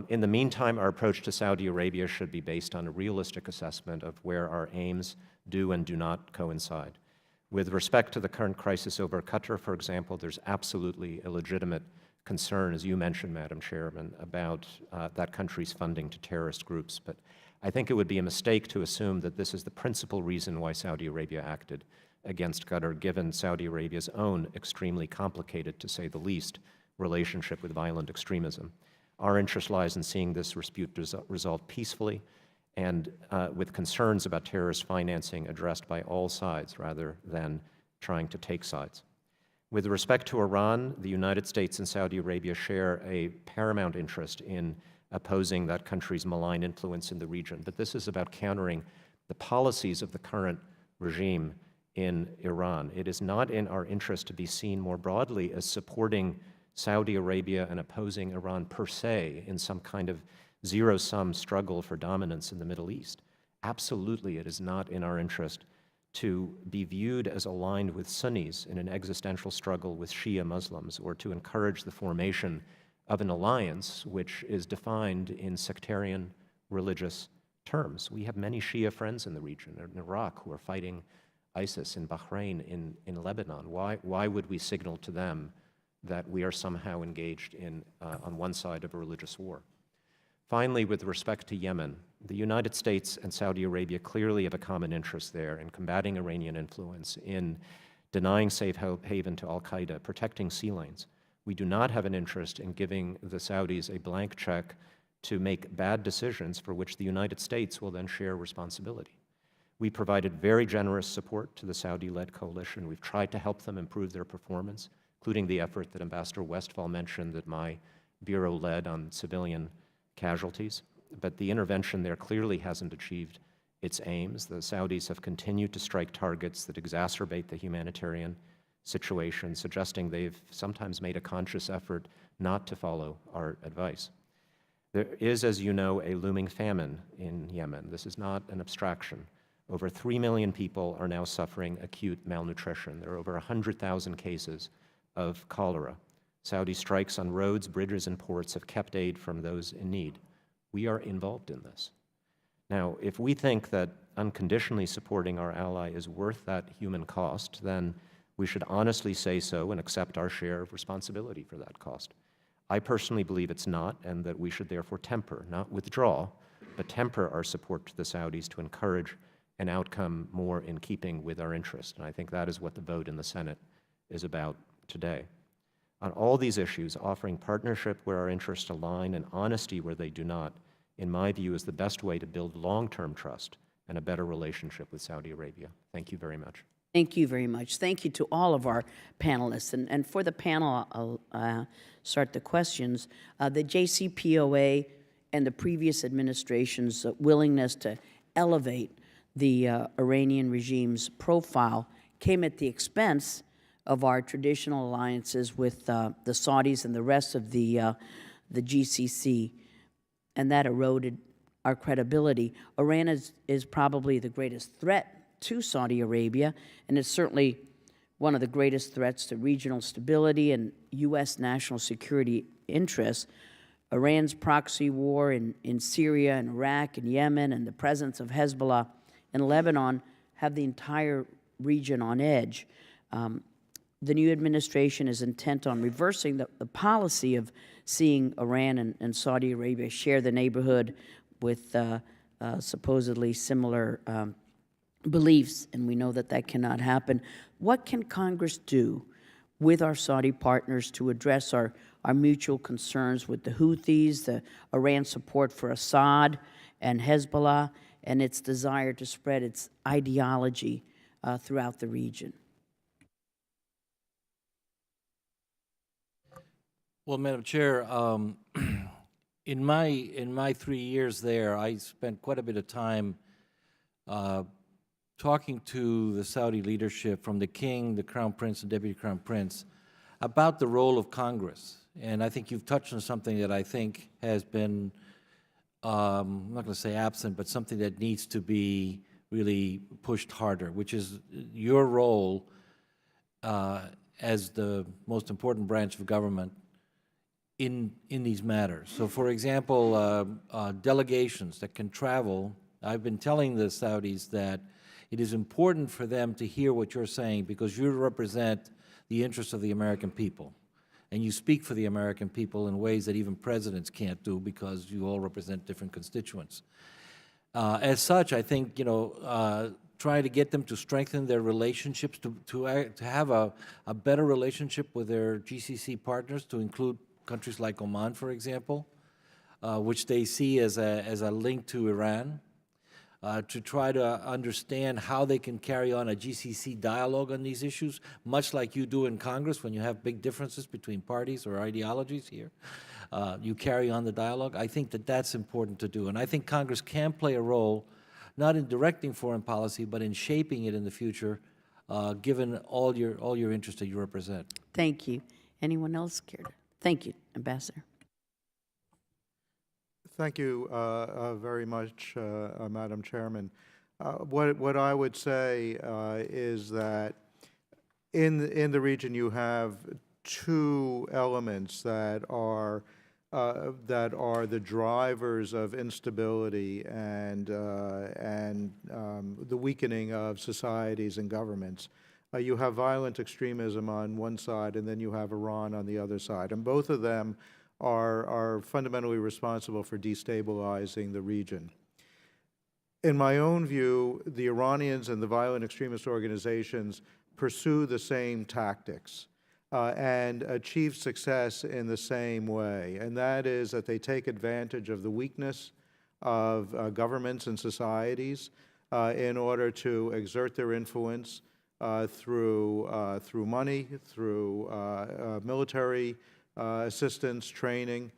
In the meantime, our approach to Saudi Arabia should be based on a realistic assessment of where our aims do and do not coincide. With respect to the current crisis over Qatar, for example, there's absolutely a legitimate concern, as you mentioned, Madam Chairman, about that country's funding to terrorist groups. But I think it would be a mistake to assume that this is the principal reason why Saudi Arabia acted against Qatar, given Saudi Arabia's own extremely complicated, to say the least, relationship with violent extremism. Our interest lies in seeing this dispute resolved peacefully and with concerns about terrorist financing addressed by all sides rather than trying to take sides. With respect to Iran, the United States and Saudi Arabia share a paramount interest in opposing that country's malign influence in the region. But this is about countering the policies of the current regime in Iran. It is not in our interest to be seen more broadly as supporting Saudi Arabia and opposing Iran per se in some kind of zero-sum struggle for dominance in the Middle East. Absolutely, it is not in our interest to be viewed as aligned with Sunnis in an existential struggle with Shia Muslims, or to encourage the formation of an alliance which is defined in sectarian religious terms. We have many Shia friends in the region, in Iraq, who are fighting ISIS, in Bahrain, in Lebanon. Why would we signal to them that we are somehow engaged in, on one side of a religious war? Finally, with respect to Yemen, the United States and Saudi Arabia clearly have a common interest there in combating Iranian influence, in denying safe haven to al-Qaeda, protecting sea lanes. We do not have an interest in giving the Saudis a blank check to make bad decisions for which the United States will then share responsibility. We provided very generous support to the Saudi-led coalition. We've tried to help them improve their performance, including the effort that Ambassador Westphal mentioned that my bureau led on civilian casualties. But the intervention there clearly hasn't achieved its aims. The Saudis have continued to strike targets that exacerbate the humanitarian situation, suggesting they've sometimes made a conscious effort not to follow our advice. There is, as you know, a looming famine in Yemen. This is not an abstraction. Over 3 million people are now suffering acute malnutrition. There are over 100,000 cases of cholera. Saudi strikes on roads, bridges, and ports have kept aid from those in need. We are involved in this. Now, if we think that unconditionally supporting our ally is worth that human cost, then we should honestly say so and accept our share of responsibility for that cost. I personally believe it's not, and that we should therefore temper, not withdraw, but temper our support to the Saudis to encourage an outcome more in keeping with our interest. And I think that is what the vote in the Senate is about today. On all these issues, offering partnership where our interests align and honesty where they do not, in my view, is the best way to build long-term trust and a better relationship with Saudi Arabia. Thank you very much. Thank you very much. Thank you to all of our panelists. And for the panel, I'll start the questions. The JCPOA and the previous administration's willingness to elevate the Iranian regime's profile came at the expense of our traditional alliances with the Saudis and the rest of the GCC, and that eroded our credibility. Iran is probably the greatest threat to Saudi Arabia, and it's certainly one of the greatest threats to regional stability and U.S. national security interests. Iran's proxy war in Syria and Iraq and Yemen and the presence of Hezbollah in Lebanon have the entire region on edge. The new administration is intent on reversing the policy of seeing Iran and Saudi Arabia share the neighborhood with supposedly similar beliefs, and we know that that cannot happen. What can Congress do with our Saudi partners to address our mutual concerns with the Houthis, the Iran support for Assad and Hezbollah, and its desire to spread its ideology throughout the region? Well, Madam Chair, in my 3 years there, I spent quite a bit of time talking to the Saudi leadership, from the king, the crown prince, and deputy crown prince, about the role of Congress. And I think you've touched on something that I think has been, I'm not going to say absent, but something that needs to be really pushed harder, which is your role as the most important branch of government in these matters. So, for example, delegations that can travel, I've been telling the Saudis that it is important for them to hear what you're saying, because you represent the interests of the American people. And you speak for the American people in ways that even presidents can't do, because you all represent different constituents. As such, I think, try to get them to strengthen their relationships, to have a better relationship with their GCC partners, to include countries like Oman, for example, which they see as a link to Iran. To try to understand how they can carry on a GCC dialogue on these issues, much like you do in Congress when you have big differences between parties or ideologies here. You carry on the dialogue. I think that that's important to do. And I think Congress can play a role, not in directing foreign policy, but in shaping it in the future, given all your interests that you represent. Thank you. Anyone else care to? Thank you, Ambassador. Thank you very much, Madam Chairman. What I would say is that in the region you have two elements that are that are the drivers of instability and the weakening of societies and governments. You have violent extremism on one side, and then you have Iran on the other side. And both of them are fundamentally responsible for destabilizing the region. In my own view, the Iranians and the violent extremist organizations pursue the same tactics and achieve success in the same way, and that is that they take advantage of the weakness of governments and societies in order to exert their influence through money, through military assistance, training.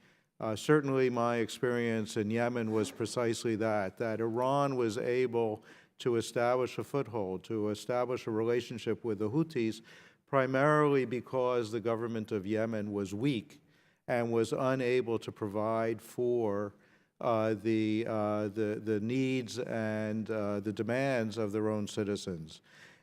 Certainly my experience in Yemen was precisely that Iran was able to establish a foothold, to establish a relationship with the Houthis, primarily because the government of Yemen was weak and was unable to provide for the needs and the demands of their own citizens.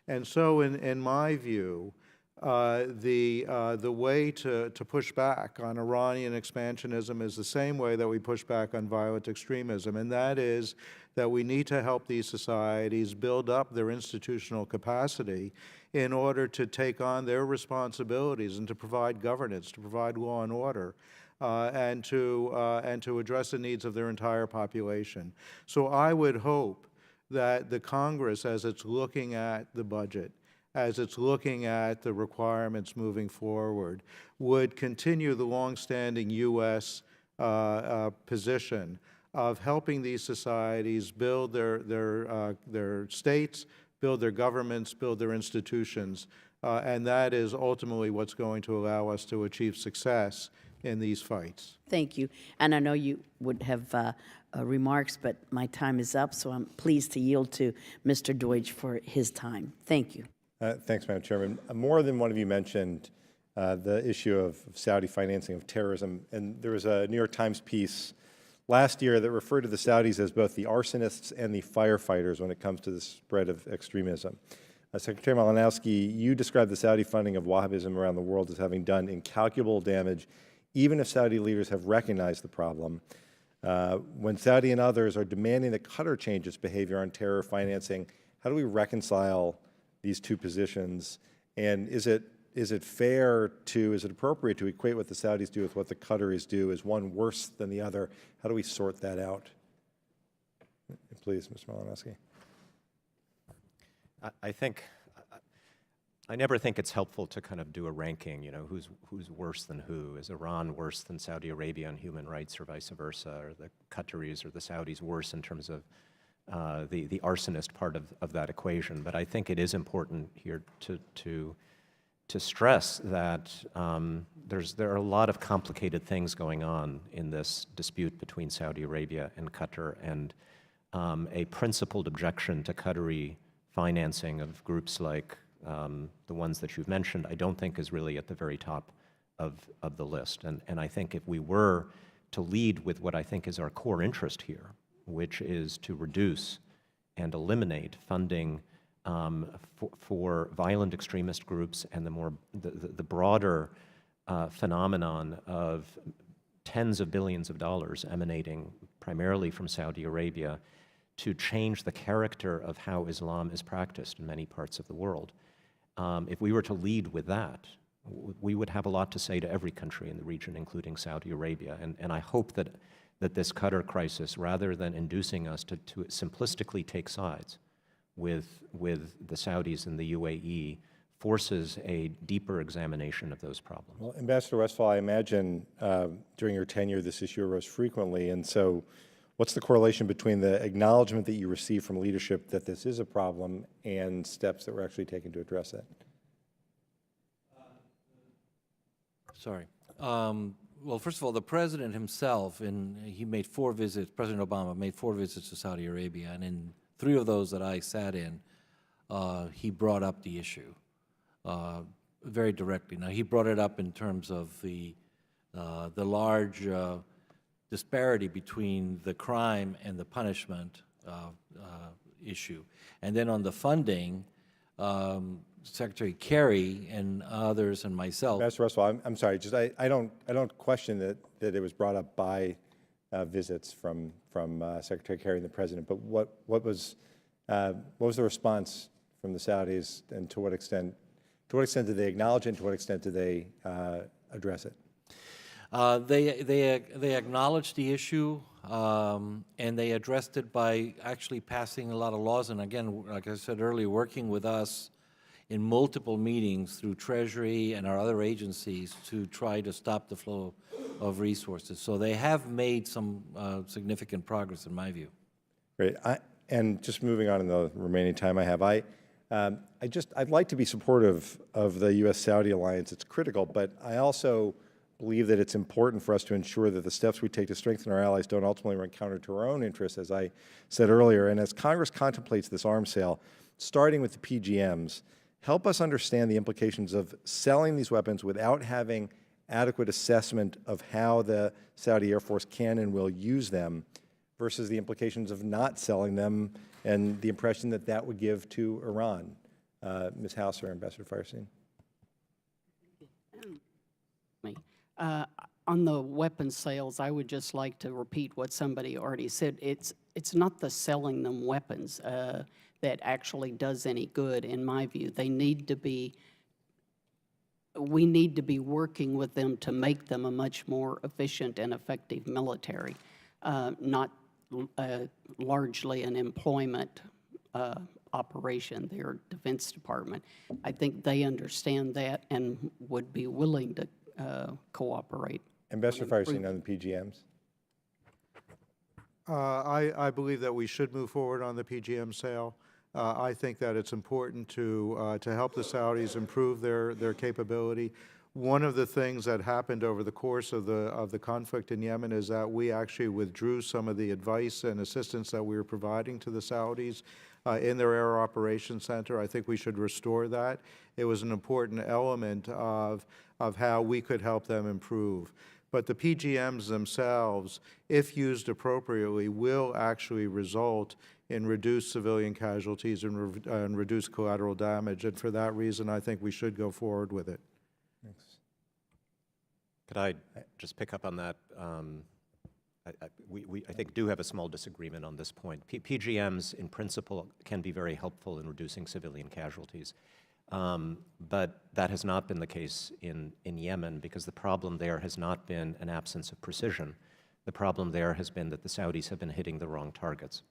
And so in my view, the way to push back on Iranian expansionism is the same way that we push back on violent extremism, and that is that we need to help these societies build up their institutional capacity in order to take on their responsibilities and to provide governance, to provide law and order, and to address the needs of their entire population. So I would hope that the Congress, as it's looking at the budget, as it's looking at the requirements moving forward, would continue the longstanding U.S. Position of helping these societies build their states, build their governments, build their institutions, and that is ultimately what's going to allow us to achieve success in these fights. Thank you. And I know you would have remarks, but my time is up, so I'm pleased to yield to Mr. Deutsch for his time. Thank you. Thanks, Madam Chairman. More than one of you mentioned the issue of Saudi financing of terrorism, and there was a New York Times piece last year that referred to the Saudis as both the arsonists and the firefighters when it comes to the spread of extremism. Secretary Malinowski, you described the Saudi funding of Wahhabism around the world as having done incalculable damage, even if Saudi leaders have recognized the problem. When Saudi and others are demanding that Qatar change its behavior on terror financing, how do we reconcile these two positions? And is it appropriate to equate what the Saudis do with what the Qataris do? Is one worse than the other? How do we sort that out? Please, Mr. Malinowski. I never think it's helpful to kind of do a ranking, you know, who's worse than who. Is Iran worse than Saudi Arabia on human rights or vice versa? Or the Qataris or the Saudis worse in terms of the arsonist part of that equation? But I think it is important here to stress that there are a lot of complicated things going on in this dispute between Saudi Arabia and Qatar, and a principled objection to Qatari financing of groups like the ones that you've mentioned, I don't think is really at the very top of the list. And I think if we were to lead with what I think is our core interest here, which is to reduce and eliminate funding for violent extremist groups and the broader phenomenon of tens of billions of dollars emanating primarily from Saudi Arabia to change the character of how Islam is practiced in many parts of the world. If we were to lead with that, we would have a lot to say to every country in the region, including Saudi Arabia. And I hope that this Qatar crisis, rather than inducing us to simplistically take sides with the Saudis and the UAE, forces a deeper examination of those problems. Well, Ambassador Westphal, I imagine during your tenure this issue arose frequently, and so what's the correlation between the acknowledgement that you receive from leadership that this is a problem and steps that were actually taken to address it? Sorry. Well, first of all, the president himself, he made 4 visits, President Obama made 4 visits to Saudi Arabia, and in 3 of those that I sat in, he brought up the issue very directly. Now, he brought it up in terms of the large disparity between the crime and the punishment issue. And then on the funding, Secretary Kerry and others and myself. Ambassador Russell, I'm sorry, just I don't question that it was brought up by visits from Secretary Kerry and the President, but what was the response from the Saudis, and to what extent did they acknowledge it, and to what extent did they address it? They acknowledged the issue, and they addressed it by actually passing a lot of laws, and again, like I said earlier, working with us in multiple meetings through Treasury and our other agencies to try to stop the flow of resources. So they have made some significant progress, in my view. Great. And just moving on in the remaining time I have, I'd like to be supportive of the U.S.-Saudi alliance. It's critical, but I also believe that it's important for us to ensure that the steps we take to strengthen our allies don't ultimately run counter to our own interests, as I said earlier. And as Congress contemplates this arms sale, starting with the PGMs, help us understand the implications of selling these weapons without having adequate assessment of how the Saudi Air Force can and will use them versus the implications of not selling them and the impression that that would give to Iran. Ms. House or Ambassador Firestein? On the weapons sales, I would just like to repeat what somebody already said. It's not the selling them weapons that actually does any good, in my view. We need to be working with them to make them a much more efficient and effective military, not largely an employment operation, their Defense Department. I think they understand that and would be willing to cooperate. Ambassador Firestein on the PGMs? I believe that we should move forward on the PGM sale. I think that it's important to help the Saudis improve their capability. One of the things that happened over the course of the conflict in Yemen is that we actually withdrew some of the advice and assistance that we were providing to the Saudis in their Air Operations Center. I think we should restore that. It was an important element of how we could help them improve. But the PGMs themselves, if used appropriately, will actually result in reduced civilian casualties and reduced collateral damage. And for that reason, I think we should go forward with it. Thanks. Could I just pick up on that? We I think, do have a small disagreement on this point. PGMs, in principle, can be very helpful in reducing civilian casualties. But that has not been the case in Yemen, because the problem there has not been an absence of precision. The problem there has been that the Saudis have been hitting the wrong targets.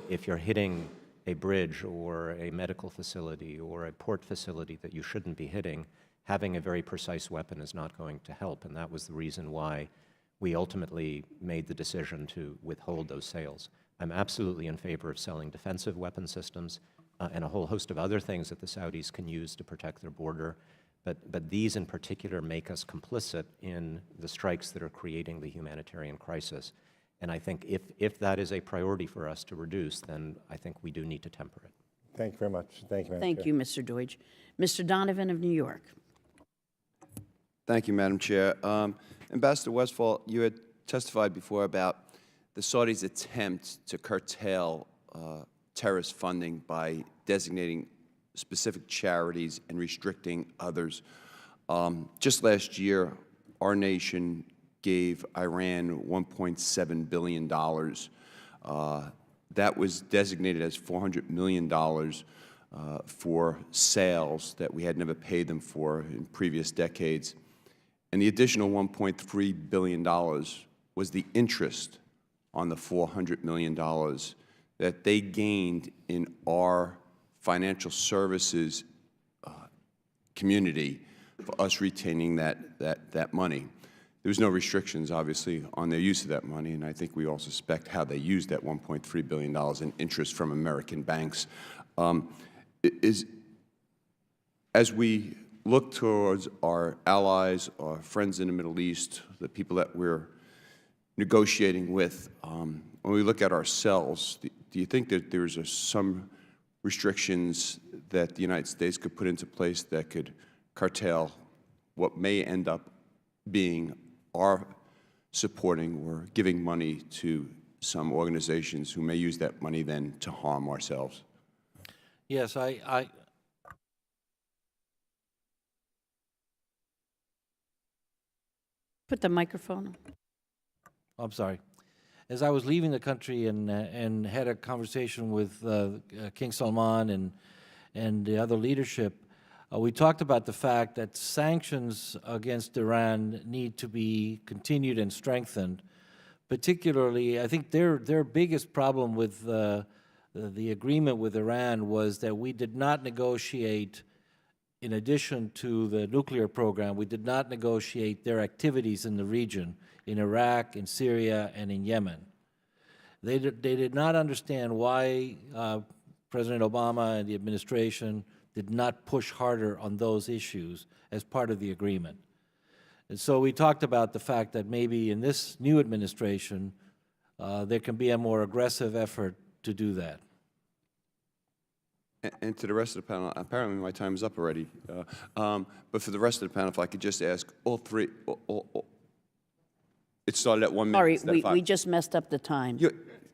If you're hitting a bridge or a medical facility or a port facility that you shouldn't be hitting, having a very precise weapon is not going to help, and that was the reason why we ultimately made the decision to withhold those sales. I'm absolutely in favor of selling defensive weapon systems and a whole host of other things that the Saudis can use to protect their border, but these in particular make us complicit in the strikes that are creating the humanitarian crisis. And I think if that is a priority for us to reduce, then I think we do need to temper it. Thank you very much. Thank you, Madam Thank Chair. you, Mr. Deutsch. Mr. Donovan of New York. Thank you, Madam Chair. Ambassador Westphal, you had testified before about the Saudis' attempt to curtail terrorist funding by designating specific charities and restricting others. Just last year, our nation gave Iran $1.7 billion. That was designated as $400 million for sales that we had never paid them for in previous decades. And the additional $1.3 billion was the interest on the $400 million that they gained in our financial services community for us retaining that money. There was no restrictions, obviously, on their use of that money, and I think we all suspect how they used that $1.3 billion in interest from American banks. As we look towards our allies, our friends in the Middle East, the people that we're negotiating with, when we look at ourselves, do you think that there's some restrictions that the United States could put into place that could curtail what may end up being our supporting or giving money to some organizations who may use that money then to harm ourselves? Yes, Put the microphone on. I'm sorry. As I was leaving the country and had a conversation with King Salman and the other leadership, we talked about the fact that sanctions against Iran need to be continued and strengthened. Particularly, I think their biggest problem with the agreement with Iran was that we did not negotiate, in addition to the nuclear program, we did not negotiate their activities in the region, in Iraq, in Syria, and in Yemen. They did not understand why President Obama and the administration did not push harder on those issues as part of the agreement. And so we talked about the fact that maybe in this new administration, there can be a more aggressive effort to do that. And to the rest of the panel, apparently my time is up already. But for the rest of the panel, if I could just ask all three, it started at 1 minute. Sorry, instead of 5. we just messed up the time.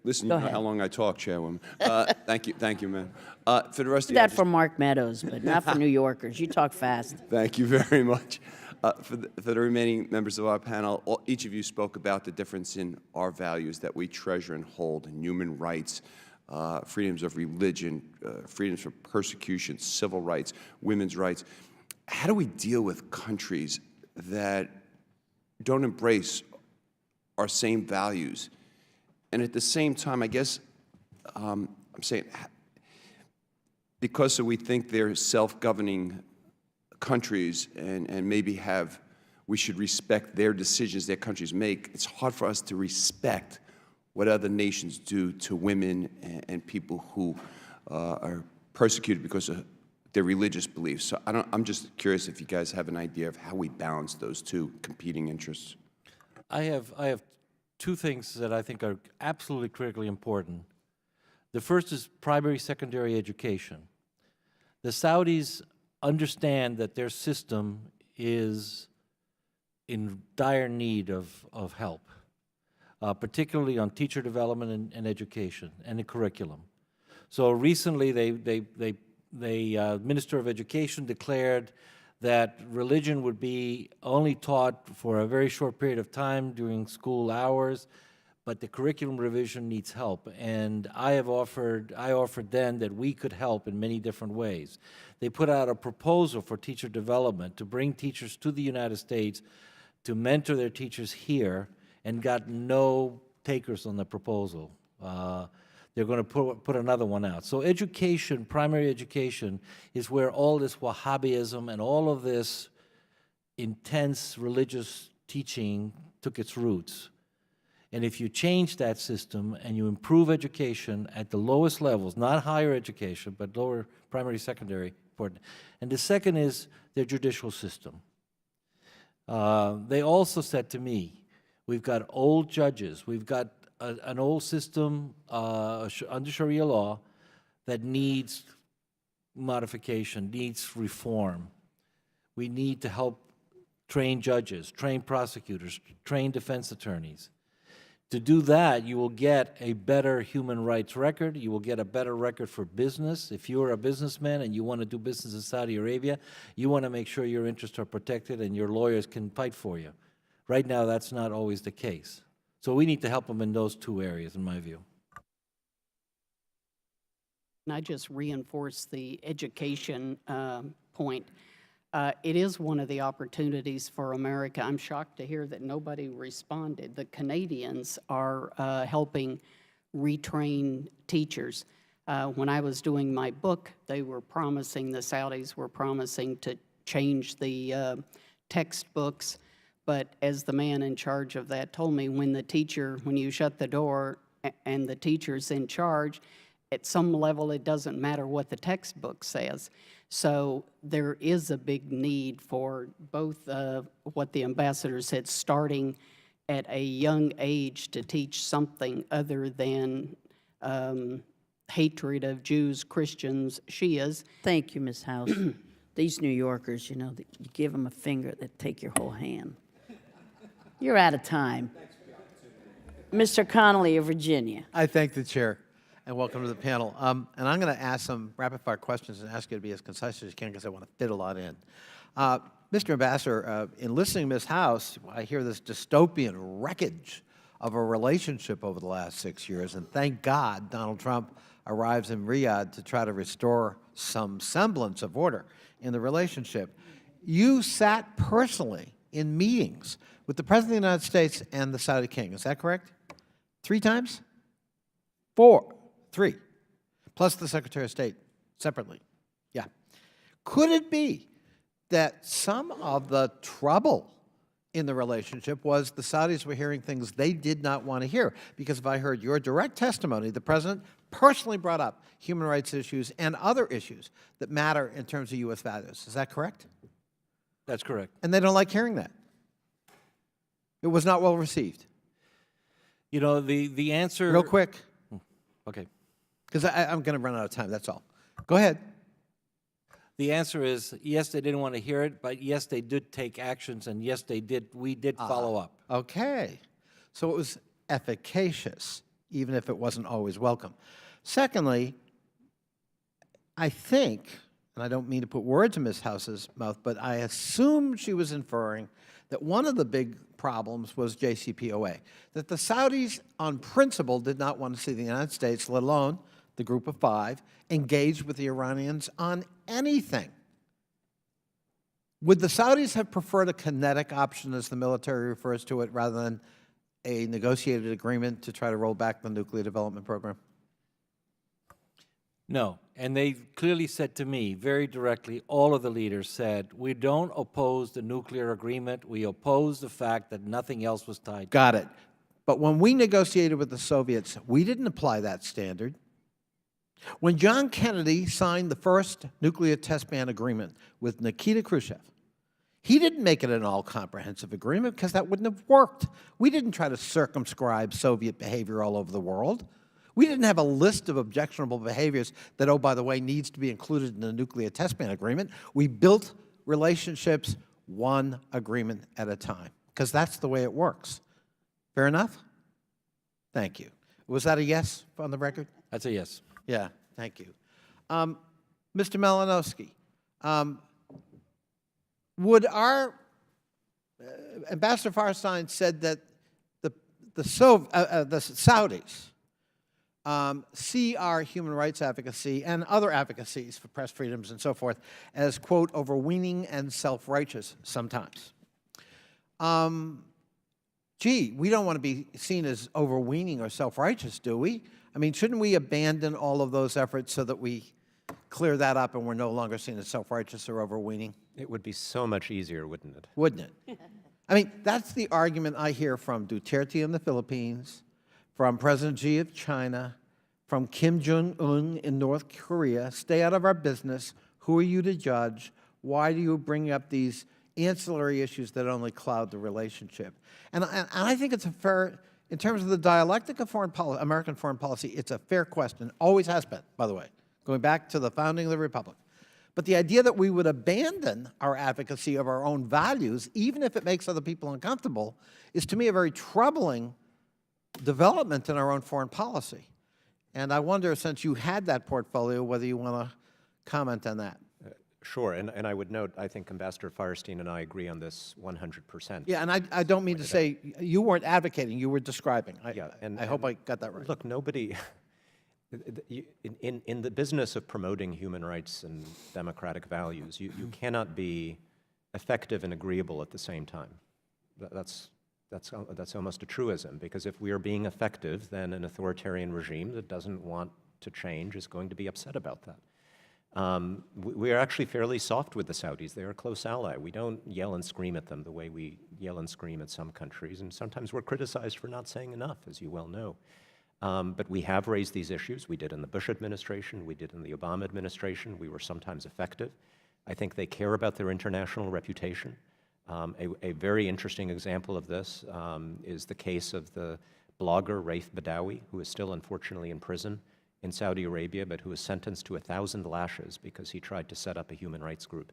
Listen, Go you know ahead. how long I talk, Chairwoman. Thank you, ma'am. For the rest Do of you, I that for Mark Meadows, but not for New Yorkers. You talk fast. Thank you very much. For the remaining members of our panel, each of you spoke about the difference in our values that we treasure and hold, in human rights, freedoms of religion, freedoms from persecution, civil rights, women's rights. How do we deal with countries that don't embrace our same values? And at the same time, I guess I'm saying, because we think they're self-governing countries and maybe we should respect their decisions their countries make, it's hard for us to respect what other nations do to women and people who are persecuted because of their religious beliefs. So I'm just curious if you guys have an idea of how we balance those two competing interests. I have two things that I think are absolutely critically important. The first is primary, secondary education. The Saudis understand that their system is in dire need of help, particularly on teacher development and education and the curriculum. So recently, the Minister of Education declared that religion would be only taught for a very short period of time during school hours, but the curriculum revision needs help. And I offered then that we could help in many different ways. They put out a proposal for teacher development to bring teachers to the United States to mentor their teachers here, and got no takers on the proposal. They're going to put another one out. So education, primary education, is where all this Wahhabism and all of this intense religious teaching took its roots. And if you change that system and you improve education at the lowest levels, not higher education, but lower primary, secondary, important. And the second is their judicial system. They also said to me, we've got old judges, we've got an old system under Sharia law that needs modification, needs reform. We need to help train judges, train prosecutors, train defense attorneys. To do that, you will get a better human rights record. You will get a better record for business. If you are a businessman and you want to do business in Saudi Arabia, you want to make sure your interests are protected and your lawyers can fight for you. Right now, that's not always the case. So we need to help them in those two areas, in my view. And I just reinforce the education point. It is one of the opportunities for America. I'm shocked to hear that nobody responded. The Canadians are helping retrain teachers. When I was doing my book, they were promising, the Saudis were promising to change the textbooks. But as the man in charge of that told me, when you shut the door and the teacher's in charge, at some level it doesn't matter what the textbook says. So there is a big need for both what the ambassador said, starting at a young age to teach something other than hatred of Jews, Christians, Shias. Thank you, Ms. House. These New Yorkers, you know, you give them a finger, they take your whole hand. You're out of time. Mr. Connolly of Virginia. I thank the chair, and welcome to the panel. And I'm going to ask some rapid-fire questions and ask you to be as concise as you can because I want to fit a lot in. Mr. Ambassador, in listening to Ms. House, I hear this dystopian wreckage of a relationship over the last 6 years, and thank God Donald Trump arrives in Riyadh to try to restore some semblance of order in the relationship. You sat personally in meetings with the President of the United States and the Saudi king, is that correct? 3 times? 4, 3, plus the Secretary of State separately. Yeah. Could it be that some of the trouble in the relationship was the Saudis were hearing things they did not want to hear? Because if I heard your direct testimony, the President personally brought up human rights issues and other issues that matter in terms of U.S. values. Is that correct? That's correct. And they don't like hearing that. It was not well received. You know, the answer... Real quick. Okay. Because I'm going to run out of time, that's all. Go ahead. The answer is, yes, they didn't want to hear it, but yes, they did take actions, and yes, we did follow up. Okay. So it was efficacious, even if it wasn't always welcome. Secondly, I think, and I don't mean to put words in Ms. House's mouth, but I assume she was inferring that one of the big problems was JCPOA, that the Saudis, on principle, did not want to see the United States, let alone the Group of 5, engaged with the Iranians on anything. Would the Saudis have preferred a kinetic option, as the military refers to it, rather than a negotiated agreement to try to roll back the nuclear development program? No, and they clearly said to me, very directly, all of the leaders said, we don't oppose the nuclear agreement, we oppose the fact that nothing else was tied. Got it. But when we negotiated with the Soviets, we didn't apply that standard. When John Kennedy signed the first nuclear test ban agreement with Nikita Khrushchev, he didn't make it an all-comprehensive agreement because that wouldn't have worked. We didn't try to circumscribe Soviet behavior all over the world. We didn't have a list of objectionable behaviors that, oh, by the way, needs to be included in the nuclear test ban agreement. We built relationships one agreement at a time because that's the way it works. Fair enough? Thank you. Was that a yes on the record? That's a yes. Yeah, thank you. Mr. Malinowski, would our Ambassador Farstein said that the Saudis see our human rights advocacy and other advocacies for press freedoms and so forth as, quote, overweening and self-righteous sometimes. Gee, we don't want to be seen as overweening or self-righteous, do we? I mean, shouldn't we abandon all of those efforts so that we clear that up and we're no longer seen as self-righteous or overweening? It would be so much easier, wouldn't it? Wouldn't it? I mean, that's the argument I hear from Duterte in the Philippines, from President Xi of China, from Kim Jong-un in North Korea. Stay out of our business. Who are you to judge? Why do you bring up these ancillary issues that only cloud the relationship? And I think it's a fair, in terms of the dialectic of foreign policy, American foreign policy, it's a fair question. Always has been, by the way, going back to the founding of the Republic. But the idea that we would abandon our advocacy of our own values, even if it makes other people uncomfortable, is to me a very troubling development in our own foreign policy. And I wonder, since you had that portfolio, whether you want to comment on that. Sure, and I would note, I think Ambassador Firestein and I agree on this 100%. Yeah, and I don't mean to say, you weren't advocating, you were describing. I hope I got that right. Look, nobody, in the business of promoting human rights and democratic values, you cannot be effective and agreeable at the same time. That's almost a truism, because if we are being effective, then an authoritarian regime that doesn't want to change is going to be upset about that. We are actually fairly soft with the Saudis. They're a close ally. We don't yell and scream at them the way we yell and scream at some countries, and sometimes we're criticized for not saying enough, as you well know. But we have raised these issues. We did in the Bush administration. We did in the Obama administration. We were sometimes effective. I think they care about their international reputation. A very interesting example of this is the case of the blogger Raif Badawi, who is still unfortunately in prison in Saudi Arabia, but who was sentenced to 1,000 lashes because he tried to set up a human rights group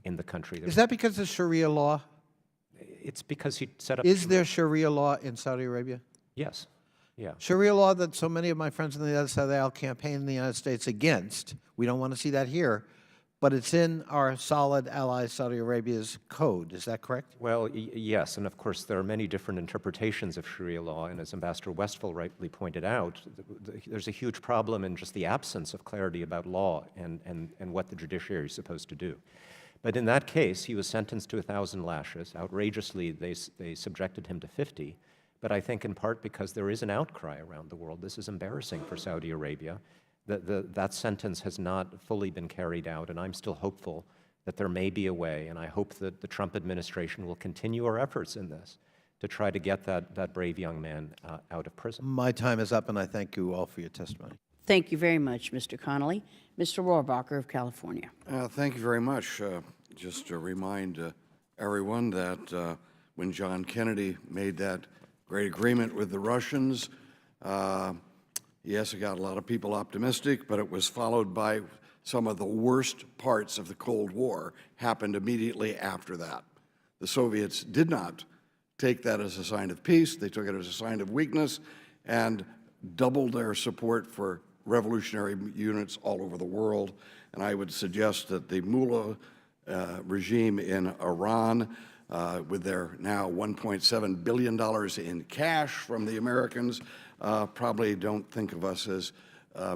in the country. Is that because of Sharia law? It's because he set up... Is there Sharia law in Saudi Arabia? Yes. Yeah. Sharia law that so many of my friends on the other side of the aisle campaign in the United States against. We don't want to see that here. but it's in our solid ally Saudi Arabia's code. Is that correct? Well, yes, and of course there are many different interpretations of Sharia law, and as Ambassador Westphal rightly pointed out, there's a huge problem in just the absence of clarity about law and what the judiciary is supposed to do. But in that case, he was sentenced to 1,000 lashes. Outrageously, they subjected him to 50. But I think in part because there is an outcry around the world. This is embarrassing for Saudi Arabia. That sentence has not fully been carried out, and I'm still hopeful that there may be a way, and I hope that the Trump administration will continue our efforts in this to try to get that brave young man out of prison. My time is up, and I thank you all for your testimony. Thank you very much, Mr. Connolly. Mr. Rohrabacher of California. Thank you very much. Just to remind everyone that when John Kennedy made that great agreement with the Russians, yes, it got a lot of people optimistic, but it was followed by some of the worst parts of the Cold War happened immediately after that. The Soviets did not take that as a sign of peace. They took it as a sign of weakness and doubled their support for revolutionary units all over the world. And I would suggest that the mullah regime in Iran, with their now $1.7 billion in cash from the Americans, probably don't think of us as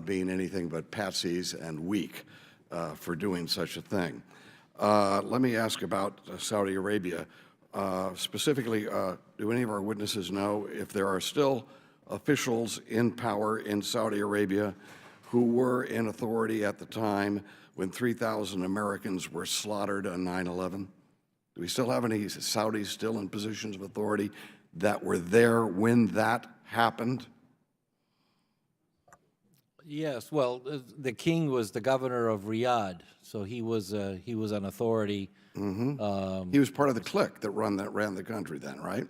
being anything but patsies and weak for doing such a thing. Let me ask about Saudi Arabia. Specifically, do any of our witnesses know if there are still officials in power in Saudi Arabia who were in authority at the time when 3,000 Americans were slaughtered on 9/11? Do we still have any Saudis still in positions of authority that were there when that happened? Yes, well, the king was the governor of Riyadh, so he was an authority. He was part of the clique that ran the country then, right?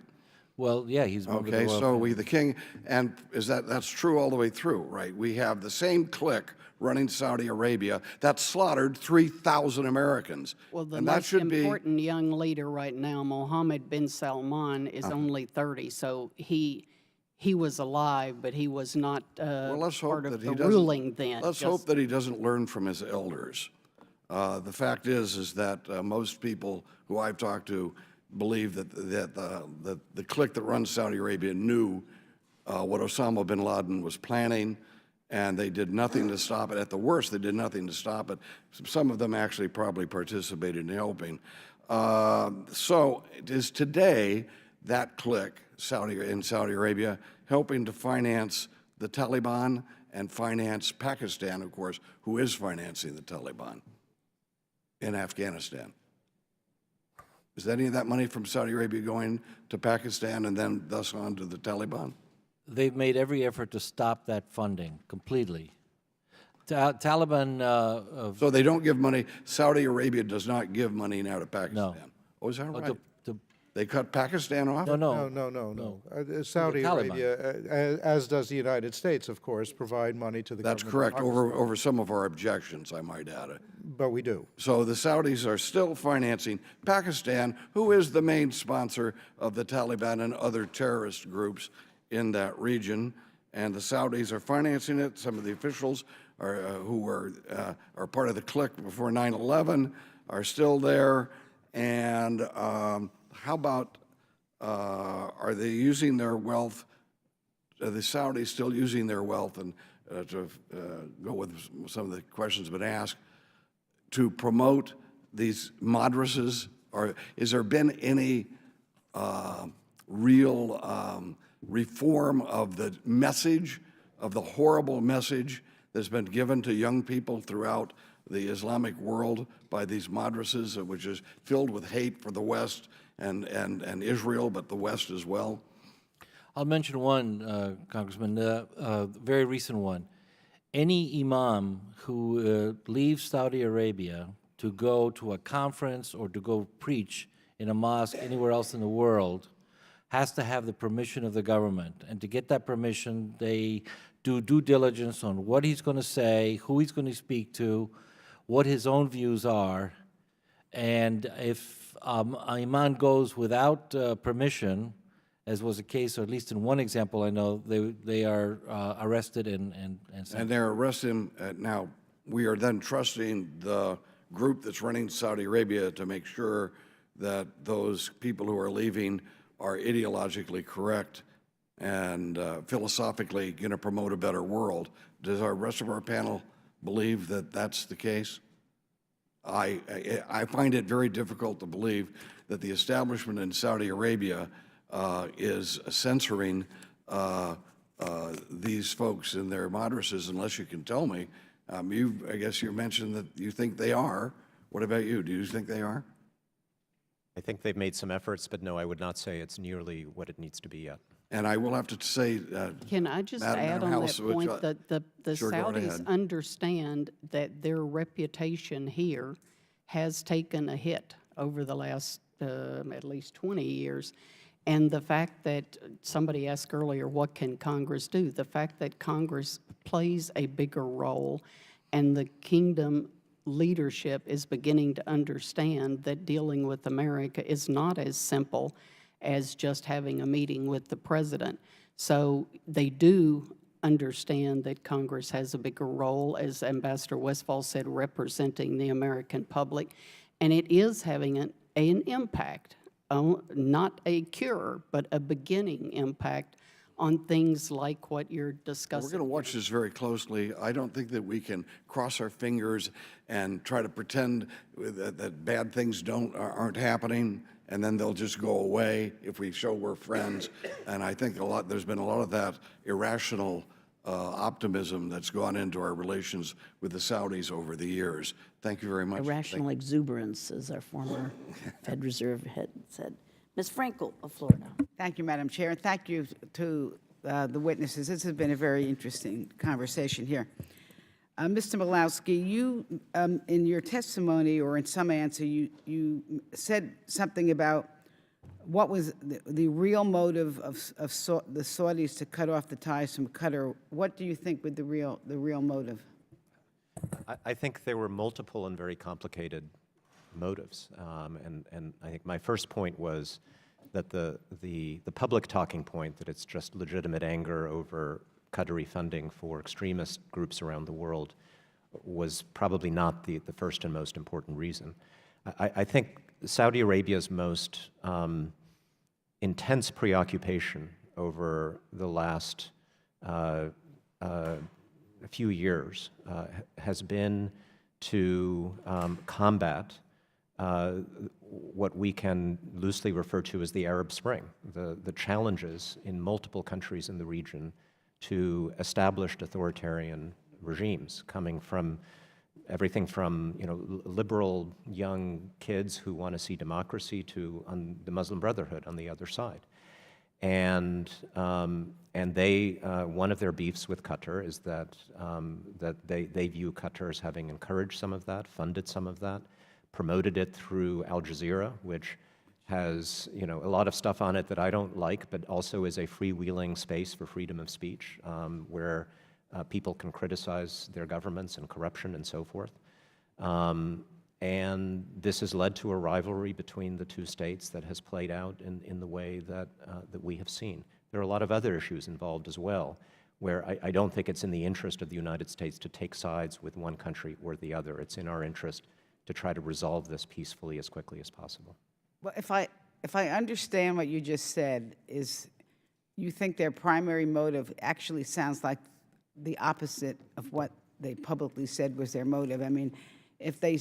Well, yeah, he's a member of the Okay, royal so family. the king, and that's true all the way through, right? We have the same clique running Saudi Arabia that slaughtered 3,000 Americans. Well, the and that most should be important young leader right now, Mohammed bin Salman, is only 30, so he was alive, but he was not well, let's hope part that of he the doesn't. ruling then. Let's hope that he doesn't learn from his elders. The fact is that most people who I've talked to believe that the clique that runs Saudi Arabia knew what Osama bin Laden was planning, and they did nothing to stop it. At the worst, they did nothing to stop it. Some of them actually probably participated in helping. So is today that clique in Saudi Arabia helping to finance the Taliban and finance Pakistan, of course, who is financing the Taliban in Afghanistan? Is any of that money from Saudi Arabia going to Pakistan and then thus on to the Taliban? They've made every effort to stop that funding completely. Taliban. So they don't give money. Saudi Arabia does not give money now to Pakistan. No. Oh, is that right? The They cut Pakistan off? No. Saudi Arabia, as does the United States, of course, provide money to the That's government. correct, over some of our objections, I might add. But we do. So the Saudis are still financing Pakistan, who is the main sponsor of the Taliban and other terrorist groups in that region. And the Saudis are financing it. Some of the officials who are part of the clique before 9/11 are still there. And how about, are they using their wealth, are the Saudis still using their wealth, and to go with some of the questions been asked, to promote these madrasas? Or has there been any real reform of the message, of the horrible message that's been given to young people throughout the Islamic world by these madrasas, which is filled with hate for the West and Israel, but the West as well? I'll mention one, Congressman, a very recent one. Any imam who leaves Saudi Arabia to go to a conference or to go preach in a mosque anywhere else in the world has to have the permission of the government. And to get that permission, they do due diligence on what he's going to say, who he's going to speak to, what his own views are. And if an imam goes without permission, as was the case, or at least in one example I know, they are arrested and And they're arresting. Now, we are then trusting the group that's running Saudi Arabia to make sure that those people who are leaving are ideologically correct and philosophically going to promote a better world. Does our rest of our panel believe that that's the case? I find it very difficult to believe that the establishment in Saudi Arabia is censoring these folks in their madrasas, unless you can tell me. I guess you mentioned that you think they are. What about you? Do you think they are? I think they've made some efforts, but no, I would not say it's nearly what it needs to be yet. And I will have to say, Can I just add on that point that the Saudis understand that their reputation here has taken a hit over the last at least 20 years. And the fact that somebody asked earlier, what can Congress do? The fact that Congress plays a bigger role and the kingdom leadership is beginning to understand that dealing with America is not as simple as just having a meeting with the president. So they do understand that Congress has a bigger role, as Ambassador Westphal said, representing the American public, and it is having an impact, not a cure, but a beginning impact on things like what you're discussing. We're going to watch this very closely. I don't think that we can cross our fingers and try to pretend that bad things aren't happening, and then they'll just go away if we show we're friends. And I think there's been a lot of that irrational optimism that's gone into our relations with the Saudis over the years. Thank you very much. Irrational exuberance, as our former Fed Reserve head said. Ms. Frankel of Florida. Thank you, Madam Chair, and thank you to the witnesses. This has been a very interesting conversation here. Mr. Milowski, you, in your testimony or in some answer, you said something about what was the real motive of the Saudis to cut off the ties from Qatar. What do you think was the real motive? I think there were multiple and very complicated motives. And I think my first point was that the public talking point that it's just legitimate anger over Qatari funding for extremist groups around the world was probably not the first and most important reason. I think Saudi Arabia's most intense preoccupation over the last few years has been to combat what we can loosely refer to as the Arab Spring, the challenges in multiple countries in the region to established authoritarian regimes, coming from everything from liberal young kids who want to see democracy to the Muslim Brotherhood on the other side. And they one of their beefs with Qatar is that they view Qatar as having encouraged some of that, funded some of that, promoted it through Al Jazeera, which has a lot of stuff on it that I don't like, but also is a freewheeling space for freedom of speech, where people can criticize their governments and corruption and so forth. And this has led to a rivalry between the two states that has played out in the way that we have seen. There are a lot of other issues involved as well, where I don't think it's in the interest of the United States to take sides with one country or the other. It's in our interest to try to resolve this peacefully as quickly as possible. Well, if I understand what you just said, is you think their primary motive actually sounds like the opposite of what they publicly said was their motive. I mean, if they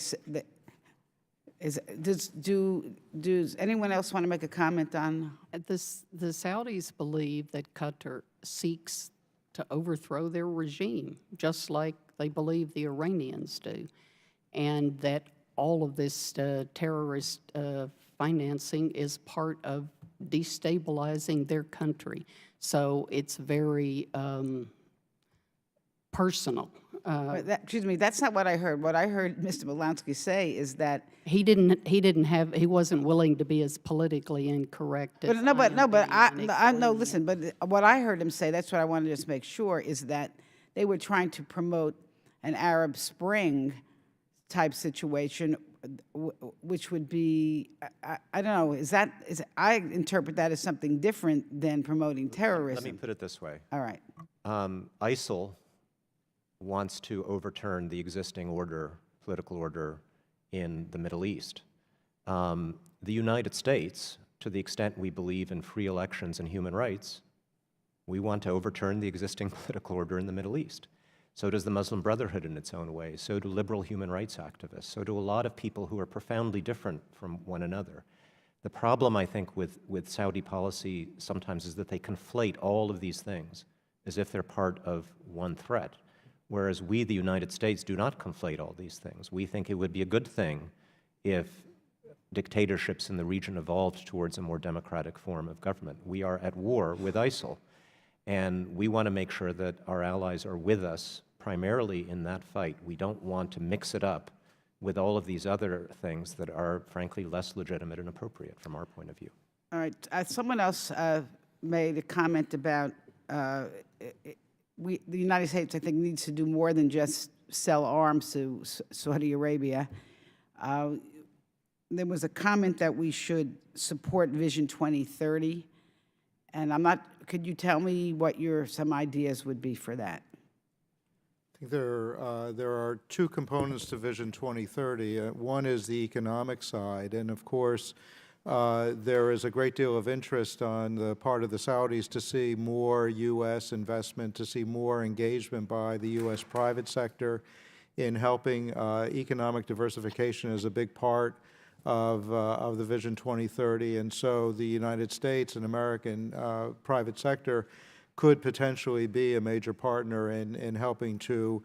does anyone else want to make a comment on this? The Saudis believe that Qatar seeks to overthrow their regime, just like they believe the Iranians do, and that all of this terrorist financing is part of destabilizing their country. So it's very personal. excuse me, that's not what I heard. What I heard Mr. Milowski say is that he wasn't willing to be as politically incorrect. As listen. But what I heard him say, that's what I wanted to just make sure, is that they were trying to promote an Arab Spring type situation, which would be, I don't know, I interpret that as something different than promoting terrorism. Let me put it this way. All right. ISIL wants to overturn the existing order, political order in the Middle East. The United States, to the extent we believe in free elections and human rights, we want to overturn the existing political order in the Middle East. So does the Muslim Brotherhood in its own way. So do liberal human rights activists. So do a lot of people who are profoundly different from one another. The problem, I think, with Saudi policy sometimes is that they conflate all of these things as if they're part of one threat, whereas we, the United States, do not conflate all these things. We think it would be a good thing if dictatorships in the region evolved towards a more democratic form of government. We are at war with ISIL, and we want to make sure that our allies are with us primarily in that fight. We don't want to mix it up with all of these other things that are, frankly, less legitimate and appropriate from our point of view. All right. Someone else made a comment about the United States, I think, needs to do more than just sell arms to Saudi Arabia. There was a comment that we should support Vision 2030, and I'm not. Could you tell me what some ideas would be for that? I think there are two components to Vision 2030. One is the economic side, and of course, there is a great deal of interest on the part of the Saudis to see more U.S. investment, to see more engagement by the U.S. private sector in helping economic diversification is a big part of the Vision 2030. And so the United States and American private sector could potentially be a major partner in helping to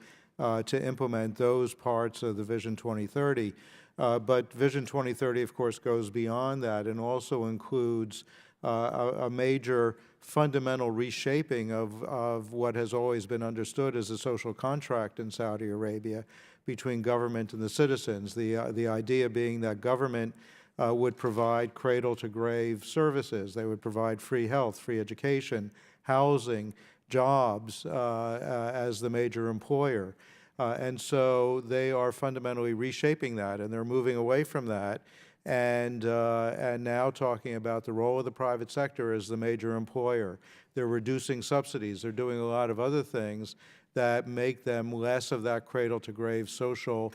implement those parts of the Vision 2030. But Vision 2030, of course, goes beyond that and also includes a major fundamental reshaping of what has always been understood as a social contract in Saudi Arabia between government and the citizens. The idea being that government would provide cradle-to-grave services. They would provide free health, free education, housing, jobs as the major employer. And so they are fundamentally reshaping that, and they're moving away from that and now talking about the role of the private sector as the major employer. They're reducing subsidies. They're doing a lot of other things that make them less of that cradle-to-grave social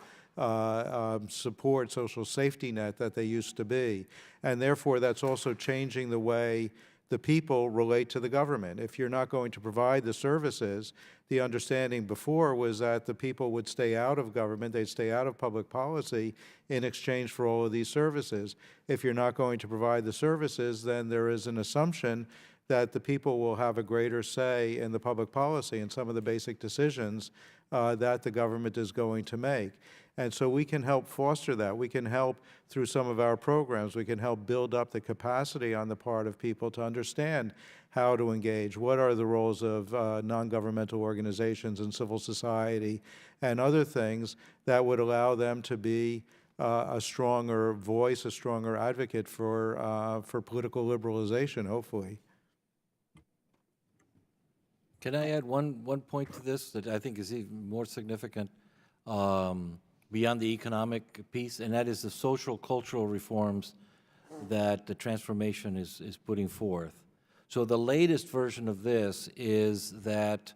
support, social safety net that they used to be. And therefore, that's also changing the way the people relate to the government. If you're not going to provide the services, the understanding before was that the people would stay out of government, they'd stay out of public policy in exchange for all of these services. If you're not going to provide the services, then there is an assumption that the people will have a greater say in the public policy and some of the basic decisions that the government is going to make. And so we can help foster that. We can help through some of our programs. We can help build up the capacity on the part of people to understand how to engage. What are the roles of non-governmental organizations and civil society and other things that would allow them to be a stronger voice, a stronger advocate for political liberalization, hopefully. Can I add one point to this that I think is even more significant beyond the economic piece, and that is the social cultural reforms that the transformation is putting forth. So the latest version of this is that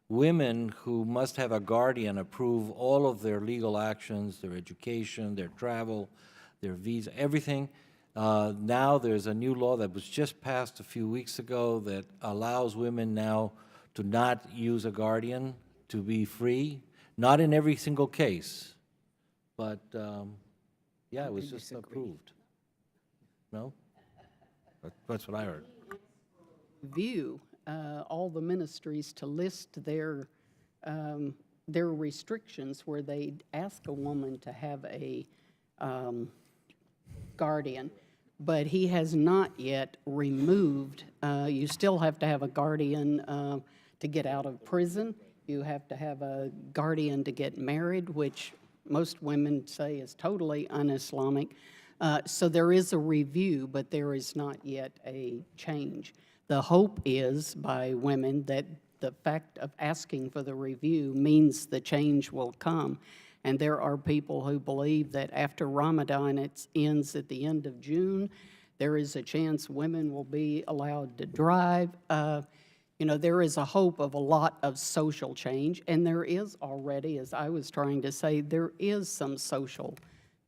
women who must have a guardian approve all of their legal actions, their education, their travel, their visa, everything. Now there's a new law that was just passed a few weeks ago that allows women now to not use a guardian, to be free, not in every single case, but yeah, it was just approved. No? That's what I heard. View all the ministries to list their restrictions where they ask a woman to have a guardian, but he has not yet removed. You still have to have a guardian to get out of prison. You have to have a guardian to get married, which most women say is totally un-Islamic. So there is a review, but there is not yet a change. The hope is by women that the fact of asking for the review means the change will come. And there are people who believe that after Ramadan, it ends at the end of June, there is a chance women will be allowed to drive. You know, there is a hope of a lot of social change, and there is already, as I was trying to say, there is some social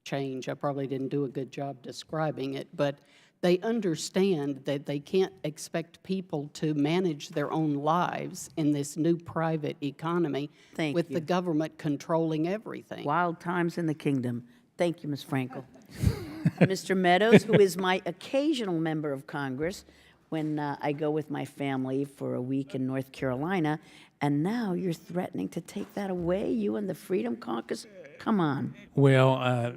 change. I probably didn't do a good job describing it, but they understand that they can't expect people to manage their own lives in this new private economy with the government controlling everything. Wild times in the kingdom. Thank you, Ms. Frankel. Mr. Meadows, who is my occasional member of Congress when I go with my family for a week in North Carolina, and now you're threatening to take that away, you and the Freedom Caucus? Come on. Well,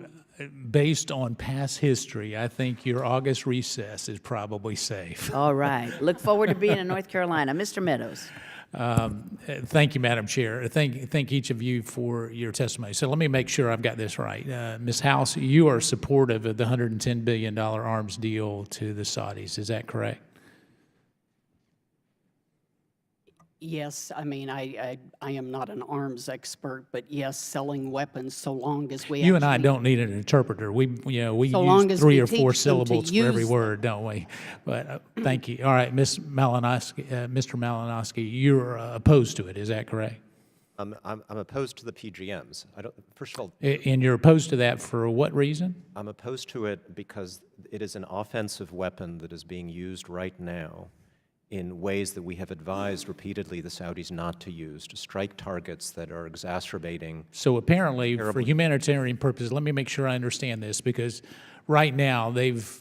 based on past history, I think your August recess is probably safe. All right. Look forward to being in North Carolina. Mr. Meadows. Thank you, Madam Chair. Thank each of you for your testimony. So let me make sure I've got this right. Ms. House, you are supportive of the $110 billion arms deal to the Saudis. Is that correct? Yes, I mean, I am not an arms expert, but yes, selling weapons so long as we You and I actually- don't need an interpreter. We So long use as 3 we or 4 teach them to syllables for every use word, don't we? But thank you. All right, Mr. Malinowski, you're opposed to it. Is that correct? I'm opposed to the PGMs. First of all, And you're opposed to that for what reason? I'm opposed to it because it is an offensive weapon that is being used right now in ways that we have advised repeatedly the Saudis not to use, to strike targets that are exacerbating. So apparently, for humanitarian purposes, let me make sure I understand this, because right now they've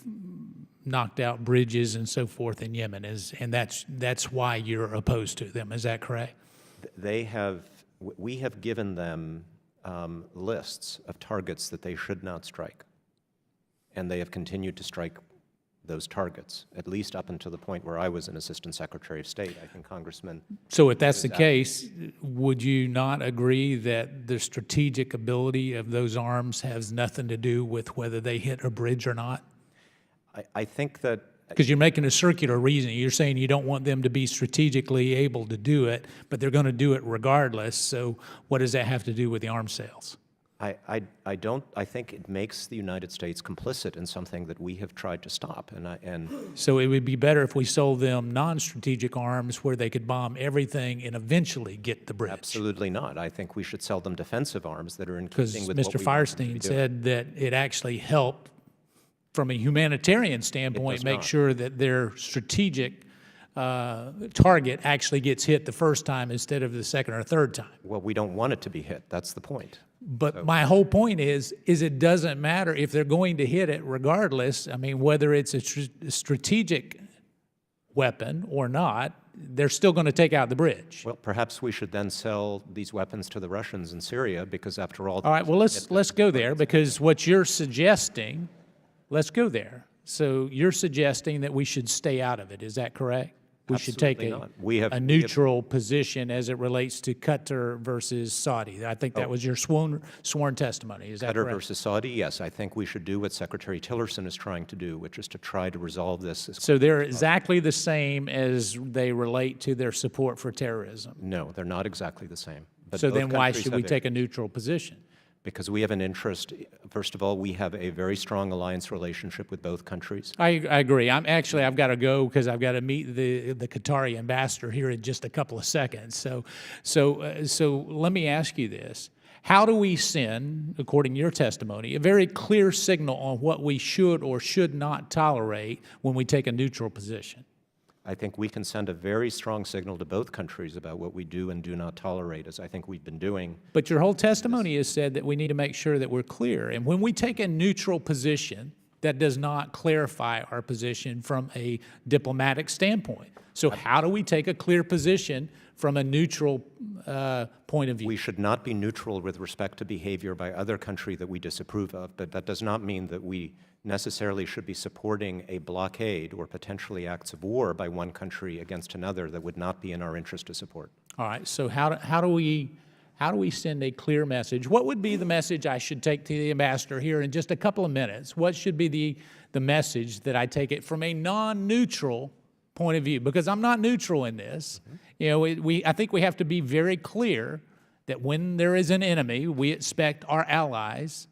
knocked out bridges and so forth in Yemen, and that's why you're opposed to them. Is that correct? We have given them lists of targets that they should not strike, and they have continued to strike those targets, at least up until the point where I was an Assistant Secretary of State. I think Congressman. So if that's the case, would you not agree that the strategic ability of those arms has nothing to do with whether they hit a bridge or not? I think that... Because you're making a circular reasoning. You're saying you don't want them to be strategically able to do it, but they're going to do it regardless. So what does that have to do with the arms sales? I think it makes the United States complicit in something that we have tried to stop. So it would be better if we sold them non-strategic arms where they could bomb everything and eventually get the bridge. Absolutely not. I think we should sell them defensive arms that are in Because keeping with Mr. what we want them to be Firestein doing. said that it actually helped, from a humanitarian standpoint, make sure that their strategic target actually gets hit the first time instead of the second or third time. Well, we don't want it to be hit. That's the point. But my whole point is it doesn't matter if they're going to hit it regardless. I mean, whether it's a strategic weapon or not, they're still going to take out the bridge. Well, perhaps we should then sell these weapons to the Russians in Syria, because after all... All right, well, let's go there, because what you're suggesting, let's go there. So you're suggesting that we should stay out of it. Is that correct? We should take a neutral position as it relates to Qatar versus Saudi. I think that was your sworn testimony. Is that correct? Qatar versus Saudi, yes. I think we should do what Secretary Tillerson is trying to do, which is to try to resolve this. So they're exactly the same as they relate to their support for terrorism? No, they're not exactly the same. But So both then why countries should have we take a neutral position? Because we have an interest. First of all, we have a very strong alliance relationship with both countries. I agree. I've got to go because I've got to meet the Qatari ambassador here in just a couple of seconds. So let me ask you this. How do we send, according to your testimony, a very clear signal on what we should or should not tolerate when we take a neutral position? I think we can send a very strong signal to both countries about what we do and do not tolerate, as I think we've been doing. But your whole testimony has said that we need to make sure that we're clear. And when we take a neutral position, that does not clarify our position from a diplomatic standpoint. So how do we take a clear position from a neutral point of view? We should not be neutral with respect to behavior by other country that we disapprove of, but that does not mean that we necessarily should be supporting a blockade or potentially acts of war by one country against another that would not be in our interest to support. All right, so how do we send a clear message? What would be the message I should take to the ambassador here in just a couple of minutes? What should be the message that I take it from a non-neutral point of view? Because I'm not neutral in this. You know, I think we have to be very clear that when there is an enemy, we expect our allies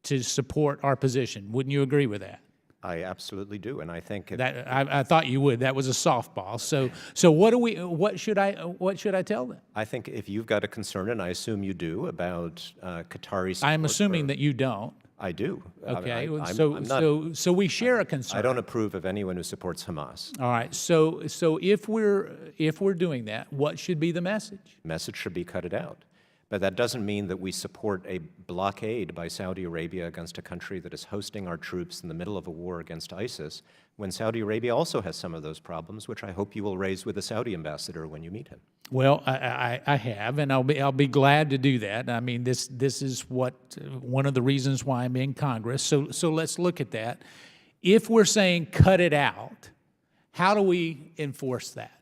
to support our position. Wouldn't you agree with that? I absolutely do, and I think That I thought you would. That was a softball. So what should I tell them? I think if you've got a concern, and I assume you do, about Qatari support. I'm assuming that you don't. I do. Okay, I'm not, so we share a concern. I don't approve of anyone who supports Hamas. All right. So if we're doing that, what should be the message? Message should be cut it out. But that doesn't mean that we support a blockade by Saudi Arabia against a country that is hosting our troops in the middle of a war against ISIS, when Saudi Arabia also has some of those problems, which I hope you will raise with the Saudi ambassador when you meet him. Well, I have, and I'll be glad to do that. I mean, this is one of the reasons why I'm in Congress. So let's look at that. If we're saying cut it out, how do we enforce that?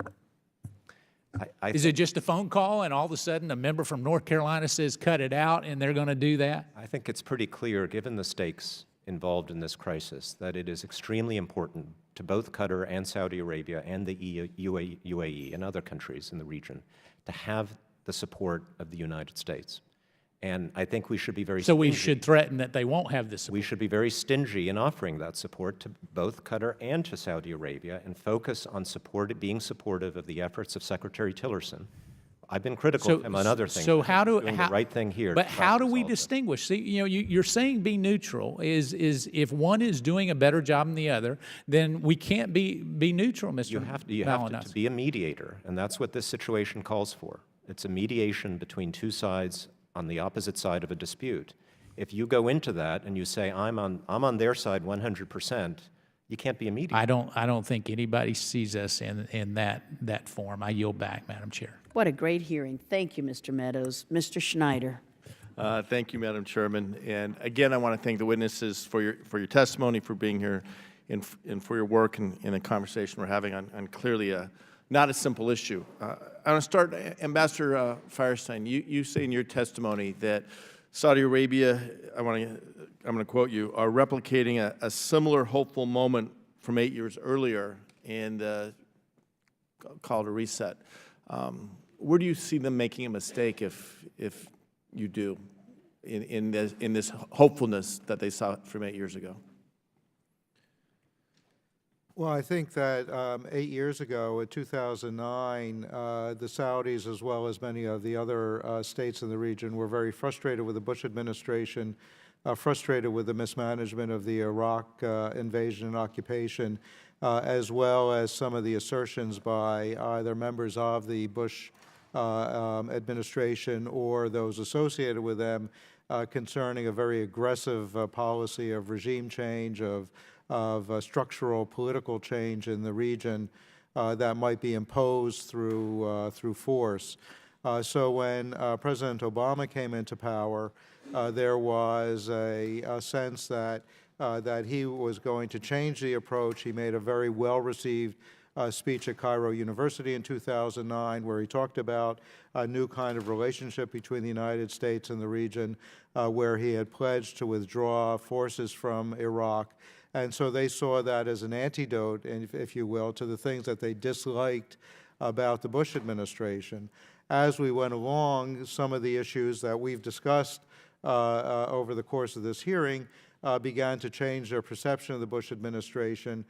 Is it just a phone call and all of a sudden a member from North Carolina says cut it out and they're going to do that? I think it's pretty clear, given the stakes involved in this crisis, that it is extremely important to both Qatar and Saudi Arabia and the UAE and other countries in the region to have the support of the United States. And I think we should be very So we stingy. should threaten that they won't have this support. We should be very stingy in offering that support to both Qatar and to Saudi Arabia and focus on being supportive of the efforts of Secretary Tillerson. I've been critical of him on other things. So how do doing the right thing here? But how do we distinguish? See, you're saying be neutral. Is if one is doing a better job than the other, then we can't be neutral, Mr. You have to be a mediator, and that's what this situation calls for. It's a mediation between two sides on the opposite side of a dispute. If you go into that and you say, I'm on their side 100%, you can't be a mediator. I don't think anybody sees us in that form. I yield back, Madam Chair. What a great hearing. Thank you, Mr. Meadows. Mr. Schneider. Thank you, Madam Chairman. And again, I want to thank the witnesses for your testimony, for being here, and for your work in the conversation we're having on clearly not a simple issue. I want to start, Ambassador Firestein, you say in your testimony that Saudi Arabia, I'm going to quote you, are replicating a similar hopeful moment from 8 years earlier and called a reset. Where do you see them making a mistake if you do in this hopefulness that they saw from 8 years ago? Well, I think that 8 years ago, in 2009, the Saudis, as well as many of the other states in the region, were very frustrated with the Bush administration, frustrated with the mismanagement of the Iraq invasion and occupation, as well as some of the assertions by either members of the Bush administration or those associated with them concerning a very aggressive policy of regime change, of structural political change in the region that might be imposed through force. So when President Obama came into power, there was a sense that he was going to change the approach. He made a very well-received speech at Cairo University in 2009, where he talked about a new kind of relationship between the United States and the region, where he had pledged to withdraw forces from Iraq. And so they saw that as an antidote, if you will, to the things that they disliked about the Bush administration. As we went along, some of the issues that we've discussed over the course of this hearing began to change their perception of the Bush administration.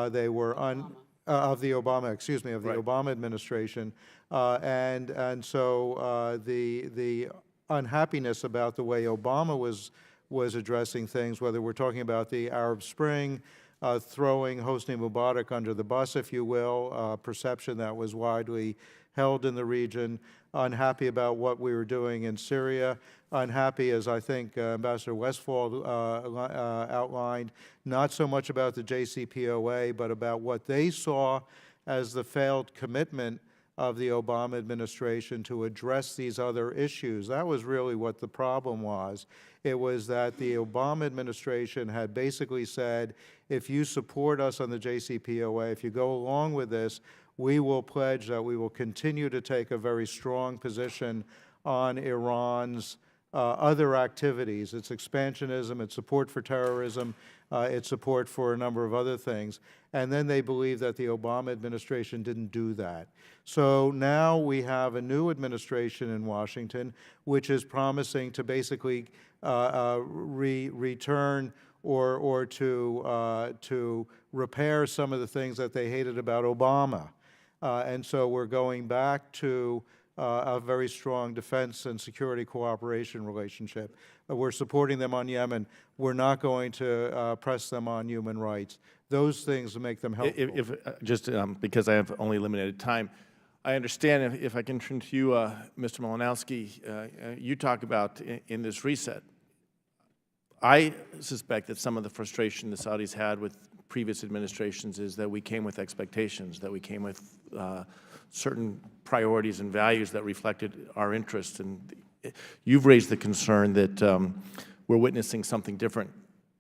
They were of the Obama, excuse me, of the Obama administration, and so the unhappiness about the way Obama was addressing things, whether we're talking about the Arab Spring, throwing Hosni Mubarak under the bus, if you will, perception that was widely held in the region, unhappy about what we were doing in Syria, unhappy, as I think Ambassador Westphal outlined, not so much about the JCPOA, but about what they saw as the failed commitment of the Obama administration to address these other issues. That was really what the problem was. It was that the Obama administration had basically said, if you support us on the JCPOA, if you go along with this, we will pledge that we will continue to take a very strong position on Iran's other activities, its expansionism, its support for terrorism, its support for a number of other things. And then they believe that the Obama administration didn't do that. So now we have a new administration in Washington, which is promising to basically return or to repair some of the things that they hated about Obama. And so we're going back to a very strong defense and security cooperation relationship. We're supporting them on Yemen. We're not going to press them on human rights. Those things make them helpful. Just because I have only limited time, I understand, if I can turn to you, Mr. Malinowski, you talk about in this reset. I suspect that some of the frustration the Saudis had with previous administrations is that we came with expectations, that we came with certain priorities and values that reflected our interests. And you've raised the concern that we're witnessing something different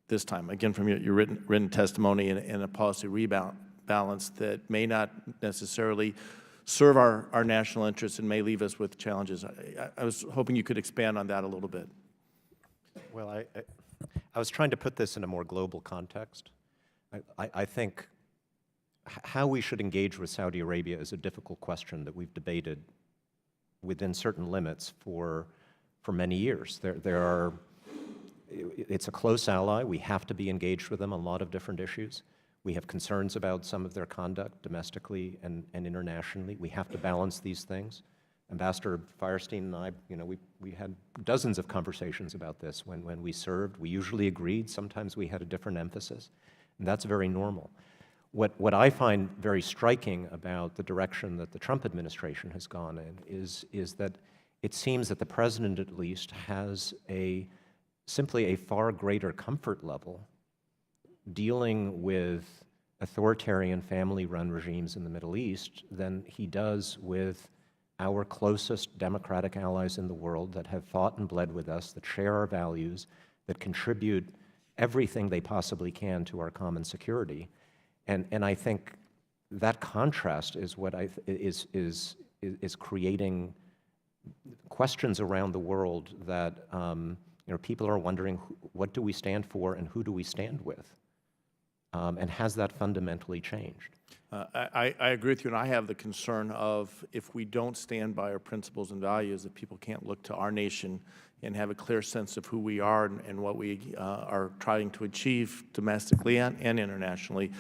this time, again, from your written testimony and a policy rebalance that may not necessarily serve our national interests and may leave us with challenges. I was hoping you could expand on that a little bit. Well, I was trying to put this in a more global context. I think how we should engage with Saudi Arabia is a difficult question that we've debated within certain limits for many years. It's a close ally. We have to be engaged with them on a lot of different issues. We have concerns about some of their conduct domestically and internationally. We have to balance these things. Ambassador Firestein and I, we had dozens of conversations about this when we served. We usually agreed. Sometimes we had a different emphasis, and that's very normal. What I find very striking about the direction that the Trump administration has gone in is that it seems that the president, at least, has simply a far greater comfort level dealing with authoritarian family-run regimes in the Middle East than he does with our closest democratic allies in the world that have fought and bled with us, that share our values, that contribute everything they possibly can to our common security. And I think that contrast is what is creating questions around the world that people are wondering, what do we stand for and who do we stand with? And has that fundamentally changed? I agree with you, and I have the concern of if we don't stand by our principles and values, that people can't look to our nation and have a clear sense of who we are and what we are trying to achieve domestically and internationally.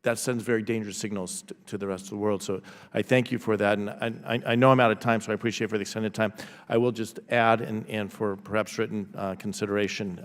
That sends very dangerous signals to the rest of the world. So I thank you for that. And I know I'm out of time, so I appreciate for the extended time. I will just add, and for perhaps written consideration,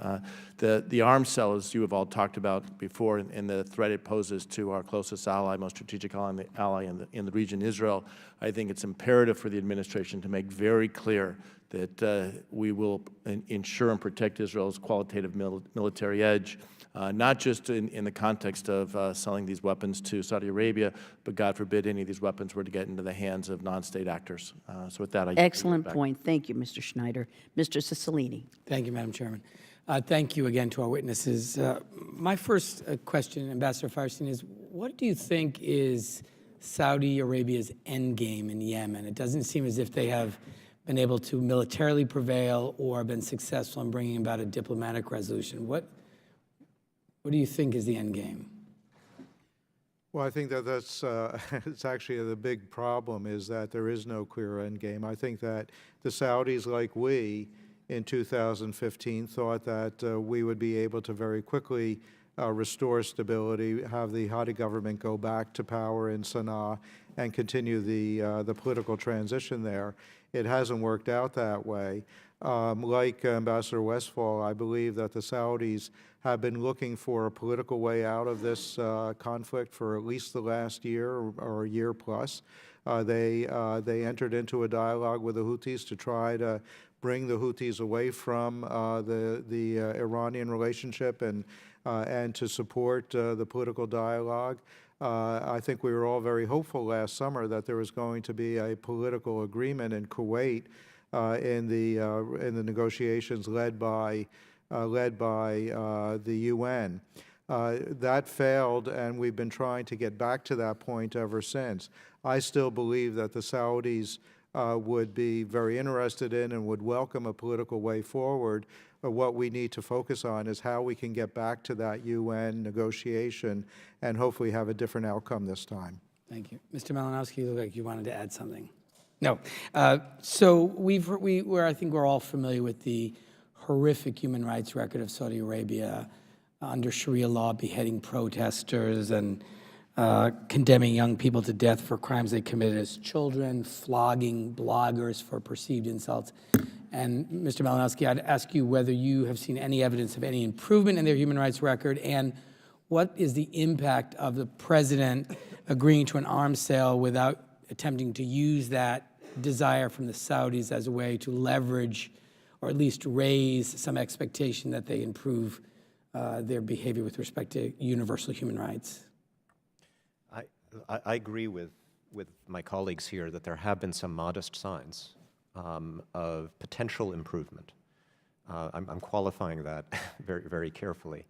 the arms sale, as you have all talked about before, and the threat it poses to our closest ally, most strategic ally in the region, Israel, I think it's imperative for the administration to make very clear that we will ensure and protect Israel's qualitative military edge, not just in the context of selling these weapons to Saudi Arabia, but God forbid any of these weapons were to get into the hands of non-state actors. So with that, I Excellent point. Thank you, Mr. Schneider. Mr. Cicilline. Thank you, Madam Chairman. Thank you again to our witnesses. My first question, Ambassador Firestein, is what do you think is Saudi Arabia's endgame in Yemen? It doesn't seem as if they have been able to militarily prevail or been successful in bringing about a diplomatic resolution. What do you think is the end game? Well, I think that that's it's actually the big problem is that there is no clear end game. I think that the Saudis, like we, in 2015, thought that we would be able to very quickly restore stability, have the Hadi government go back to power in Sana'a, and continue the political transition there. It hasn't worked out that way. Like Ambassador Westphal, I believe that the Saudis have been looking for a political way out of this conflict for at least the last year or a year plus. They entered into a dialogue with the Houthis to try to bring the Houthis away from the Iranian relationship and to support the political dialogue. I think we were all very hopeful last summer that there was going to be a political agreement in Kuwait in the negotiations led by the UN. That failed, and we've been trying to get back to that point ever since. I still believe that the Saudis would be very interested in and would welcome a political way forward. But what we need to focus on is how we can get back to that UN negotiation and hopefully have a different outcome this time. Thank you. Mr. Malinowski, you look like you wanted to add something. No. So I think we're all familiar with the horrific human rights record of Saudi Arabia under Sharia law, beheading protesters and condemning young people to death for crimes they committed as children, flogging bloggers for perceived insults. And Mr. Malinowski, I'd ask you whether you have seen any evidence of any improvement in their human rights record, and what is the impact of the president agreeing to an arms sale without attempting to use that desire from the Saudis as a way to leverage or at least raise some expectation that they improve their behavior with respect to universal human rights? I agree with my colleagues here that there have been some modest signs of potential improvement. I'm qualifying that very, very carefully.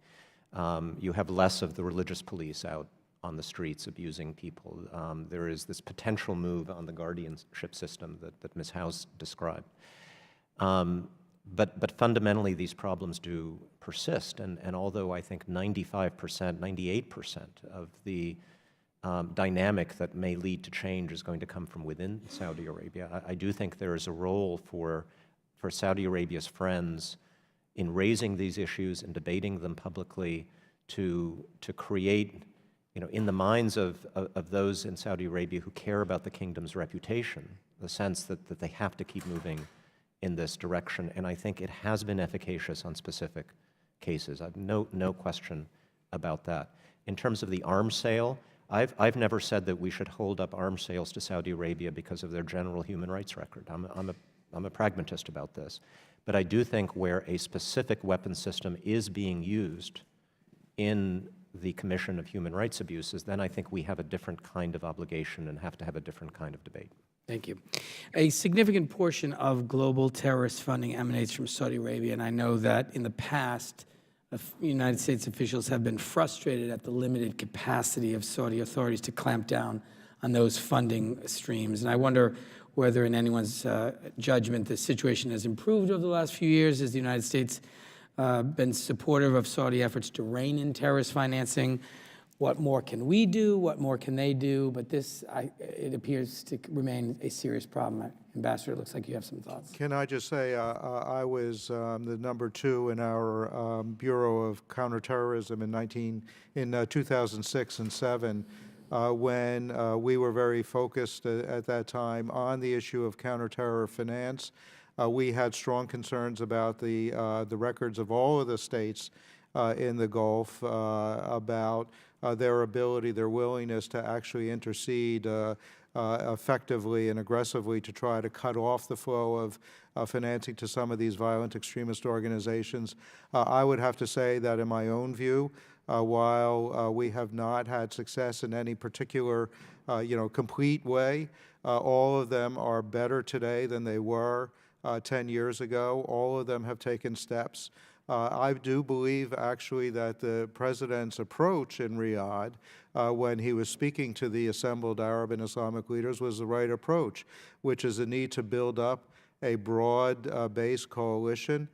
You have less of the religious police out on the streets abusing people. There is this potential move on the guardianship system that Ms. House described. But fundamentally, these problems do persist. And although I think 95%, 98% of the dynamic that may lead to change is going to come from within Saudi Arabia, I do think there is a role for Saudi Arabia's friends in raising these issues and debating them publicly to create, in the minds of those in Saudi Arabia who care about the kingdom's reputation, the sense that they have to keep moving in this direction. And I think it has been efficacious on specific cases. I've no question about that. In terms of the arms sale, I've never said that we should hold up arms sales to Saudi Arabia because of their general human rights record. I'm a pragmatist about this. But I do think where a specific weapon system is being used in the commission of human rights abuses, then I think we have a different kind of obligation and have to have a different kind of debate. Thank you. A significant portion of global terrorist funding emanates from Saudi Arabia, and I know that in the past, United States officials have been frustrated at the limited capacity of Saudi authorities to clamp down on those funding streams. And I wonder whether in anyone's judgment the situation has improved over the last few years. Has the United States been supportive of Saudi efforts to rein in terrorist financing? What more can we do? What more can they do? But this, it appears to remain a serious problem. Ambassador, it looks like you have some thoughts. Can I just say I was the #2 in our Bureau of Counterterrorism in 2006 and 7 when we were very focused at that time on the issue of counterterror finance. We had strong concerns about the records of all of the states in the Gulf about their ability, their willingness to actually intercede effectively and aggressively to try to cut off the flow of financing to some of these violent extremist organizations. I would have to say that in my own view, while we have not had success in any particular complete way, all of them are better today than they were 10 years ago. All of them have taken steps. I do believe, actually, that the President's approach in Riyadh, when he was speaking to the assembled Arab and Islamic leaders, was the right approach, which is the need to build up a broad-based coalition,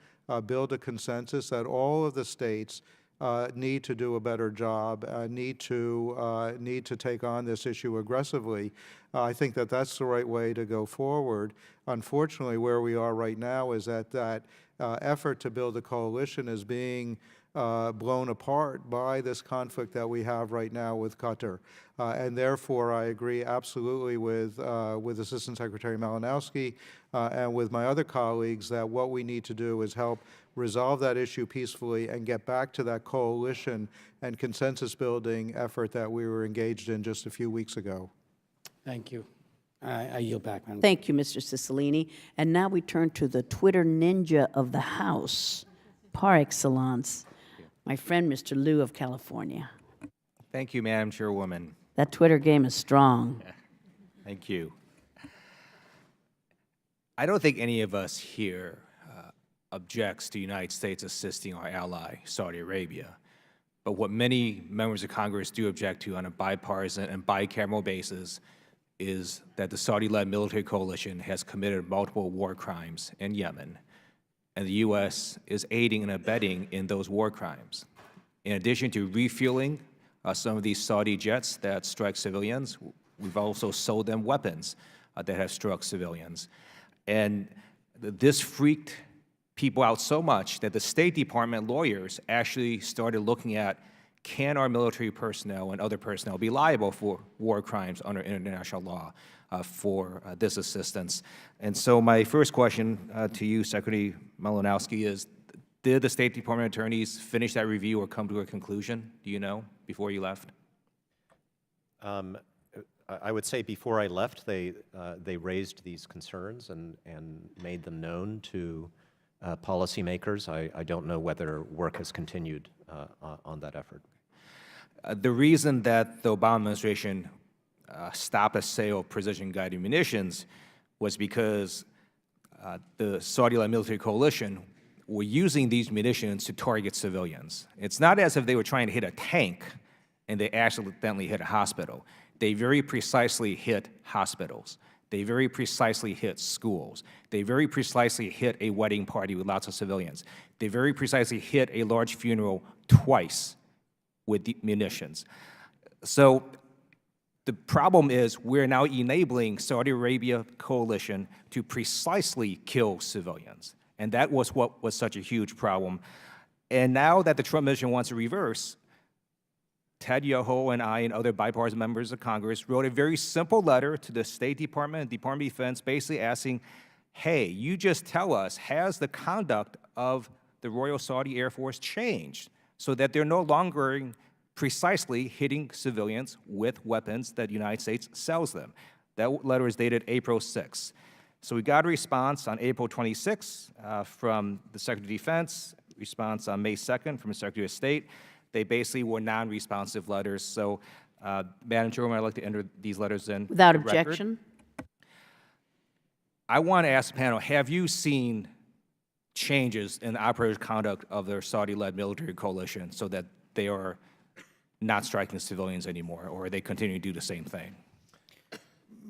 build a consensus that all of the states need to do a better job, need to take on this issue aggressively. I think that that's the right way to go forward. Unfortunately, where we are right now is that effort to build a coalition is being blown apart by this conflict that we have right now with Qatar. And therefore, I agree absolutely with Assistant Secretary Malinowski and with my other colleagues that what we need to do is help resolve that issue peacefully and get back to that coalition and consensus-building effort that we were engaged in just a few weeks ago. Thank you. I yield back, Madam. Thank you, Mr. Cicilline. And now we turn to the Twitter ninja of the House, par excellence, my friend, Mr. Liu of California. Thank you, Madam Chairwoman. That Twitter game is strong. Thank you. I don't think any of us here objects to the United States assisting our ally, Saudi Arabia. But what many members of Congress do object to on a bipartisan and bicameral basis is that the Saudi-led military coalition has committed multiple war crimes in Yemen, and the U.S. is aiding and abetting in those war crimes. In addition to refueling some of these Saudi jets that strike civilians, we've also sold them weapons that have struck civilians. And this freaked people out so much that the State Department lawyers actually started looking at, can our military personnel and other personnel be liable for war crimes under international law for this assistance? And so my first question to you, Secretary Malinowski, is, did the State Department attorneys finish that review or come to a conclusion, do you know, before you left? I would say before I left, they raised these concerns and made them known to policymakers. I don't know whether work has continued on that effort. The reason that the Obama administration stopped the sale of precision-guided munitions was because the Saudi-led military coalition were using these munitions to target civilians. It's not as if they were trying to hit a tank and they accidentally hit a hospital. They very precisely hit hospitals. They very precisely hit schools. They very precisely hit a wedding party with lots of civilians. They very precisely hit a large funeral twice with the munitions. So the problem is we're now enabling Saudi Arabia coalition to precisely kill civilians. And that was what was such a huge problem. And now that the Trump administration wants to reverse, Ted Yoho and I and other bipartisan members of Congress wrote a very simple letter to the State Department and Department of Defense basically asking, hey, you just tell us, has the conduct of the Royal Saudi Air Force changed so that they're no longer precisely hitting civilians with weapons that the United States sells them? That letter is dated April 6th. So we got a response on April 26th from the Secretary of Defense, response on May 2nd from the Secretary of State. They basically were non-responsive letters. So, Madam Chairwoman, I'd like to enter these letters in. Without record. objection. I want to ask the panel, have you seen changes in the operative conduct of their Saudi-led military coalition so that they are not striking civilians anymore, or are they continuing to do the same thing?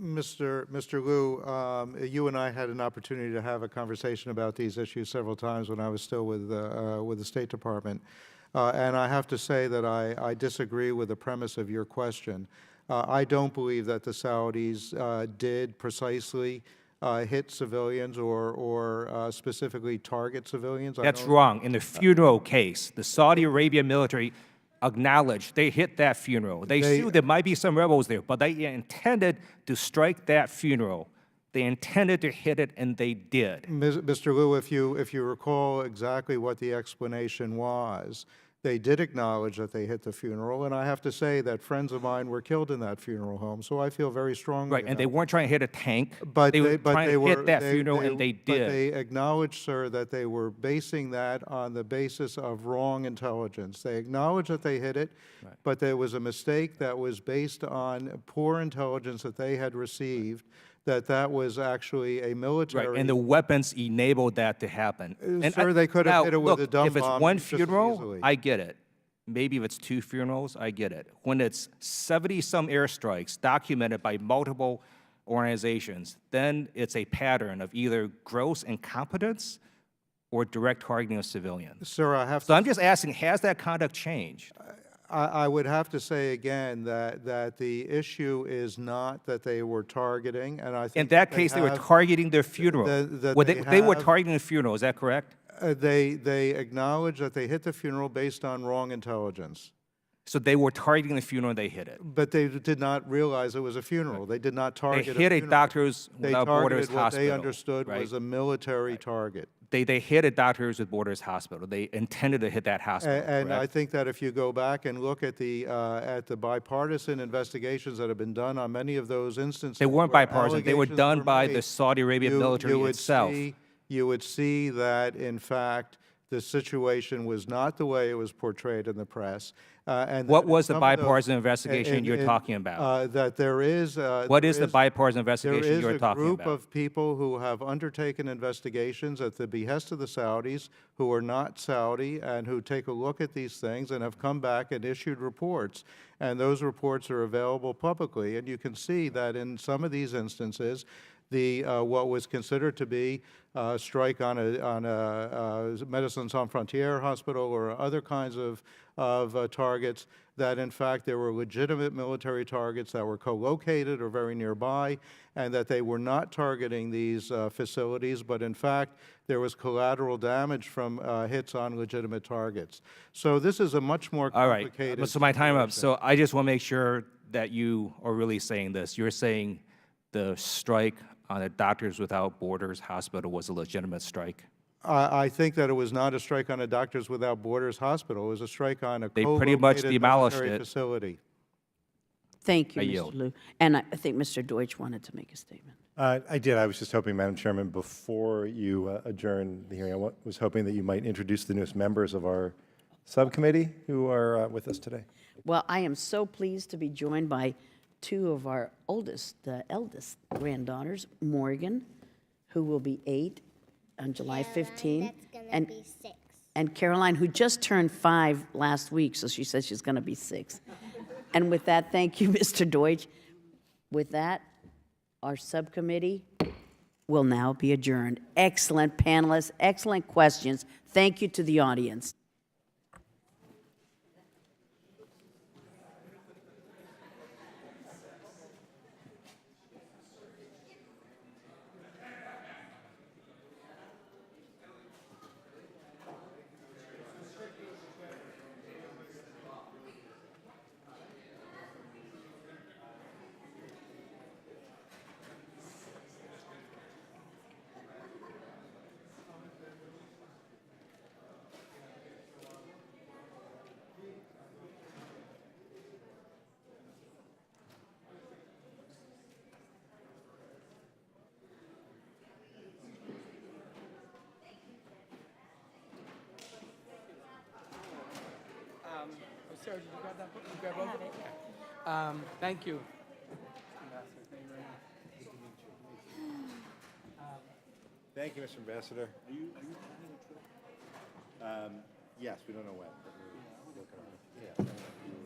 Mr. Liu, you and I had an opportunity to have a conversation about these issues several times when I was still with the State Department. And I have to say that I disagree with the premise of your question. I don't believe that the Saudis did precisely hit civilians or specifically target civilians. That's wrong. In the funeral case, the Saudi Arabia military acknowledged they hit that funeral. They sued, there might be some rebels there, but they intended to strike that funeral. They intended to hit it, and they did. Mr. Liu, if you recall exactly what the explanation was, they did acknowledge that they hit the funeral, and I have to say that friends of mine were killed in that funeral home, so I feel very strongly. Right, and they weren't trying to hit a tank. But they were trying to hit that funeral, and they did. But they acknowledged, sir, that they were basing that on the basis of wrong intelligence. They acknowledged that they hit it, but there was a mistake that was based on poor intelligence that they had received, that was actually a military. Right, and the weapons enabled that to happen. And sir, they could have hit it with a dumb bomb. If it's one just as funeral, easily. I get it. Maybe if it's two funerals, I get it. When it's 70-some airstrikes documented by multiple organizations, then it's a pattern of either gross incompetence or direct targeting of civilians. Sir, So I'm just asking, has that conduct changed? I would have to say again that the issue is not that they were targeting, and I think in that case, they were targeting their funeral. They were targeting the funeral. Is that correct? They acknowledge that they hit the funeral based on wrong intelligence. So they were targeting the funeral and they hit it. But they did not realize it was a funeral. They did not target. They hit a Doctors They Without Borders targeted what hospital. they understood was a military target. They hit a Doctors with Borders hospital. They intended to hit that hospital. And I think that if you go back and look at the bipartisan investigations that have been done on many of those instances, they weren't bipartisan. They were allegations done by made, the Saudi Arabian military itself. You would see that, in fact, the situation was not the way it was portrayed in the press. And what was the bipartisan investigation you're talking about? That there is. What is the bipartisan investigation you're talking about? There is a group of people who have undertaken investigations at the behest of the Saudis, who are not Saudi, and who take a look at these things and have come back and issued reports. And those reports are available publicly. And you can see that in some of these instances, the what was considered to be a strike on a Medicine Sans Frontières hospital or other kinds of targets, that in fact there were legitimate military targets that were co-located or very nearby, and that they were not targeting these facilities, but in fact there was collateral damage from hits on legitimate targets. So this is a much more complicated. All right, so my time up. situation. So I just want to make sure that you are really saying this. You're saying the strike on a Doctors Without Borders hospital was a legitimate strike? I think that it was not a strike on a Doctors Without Borders hospital. It was a strike on a They pretty much co-located demolished military it. facility. Thank you, I Mr. yield. Liu. And I think Mr. Deutsch wanted to make a statement. I did. I was just hoping, Madam Chairman, before you adjourn the hearing, I was hoping that you might introduce the newest members of our subcommittee who are with us today. Well, I am so pleased to be joined by two of our eldest granddaughters, Morgan, who will be 8 on July 15, and Caroline, who just turned 5 last week, so she says she's going to be 6. And with that, thank you, Mr. Deutsch. With that, our subcommittee will now be adjourned. Excellent panelists, excellent questions. Thank you to the audience. Sarah, did you grab that book? You grab both of them? Thank you. Thank you, Mr. Ambassador. Yes, we don't know when, but we're working on it. Yeah.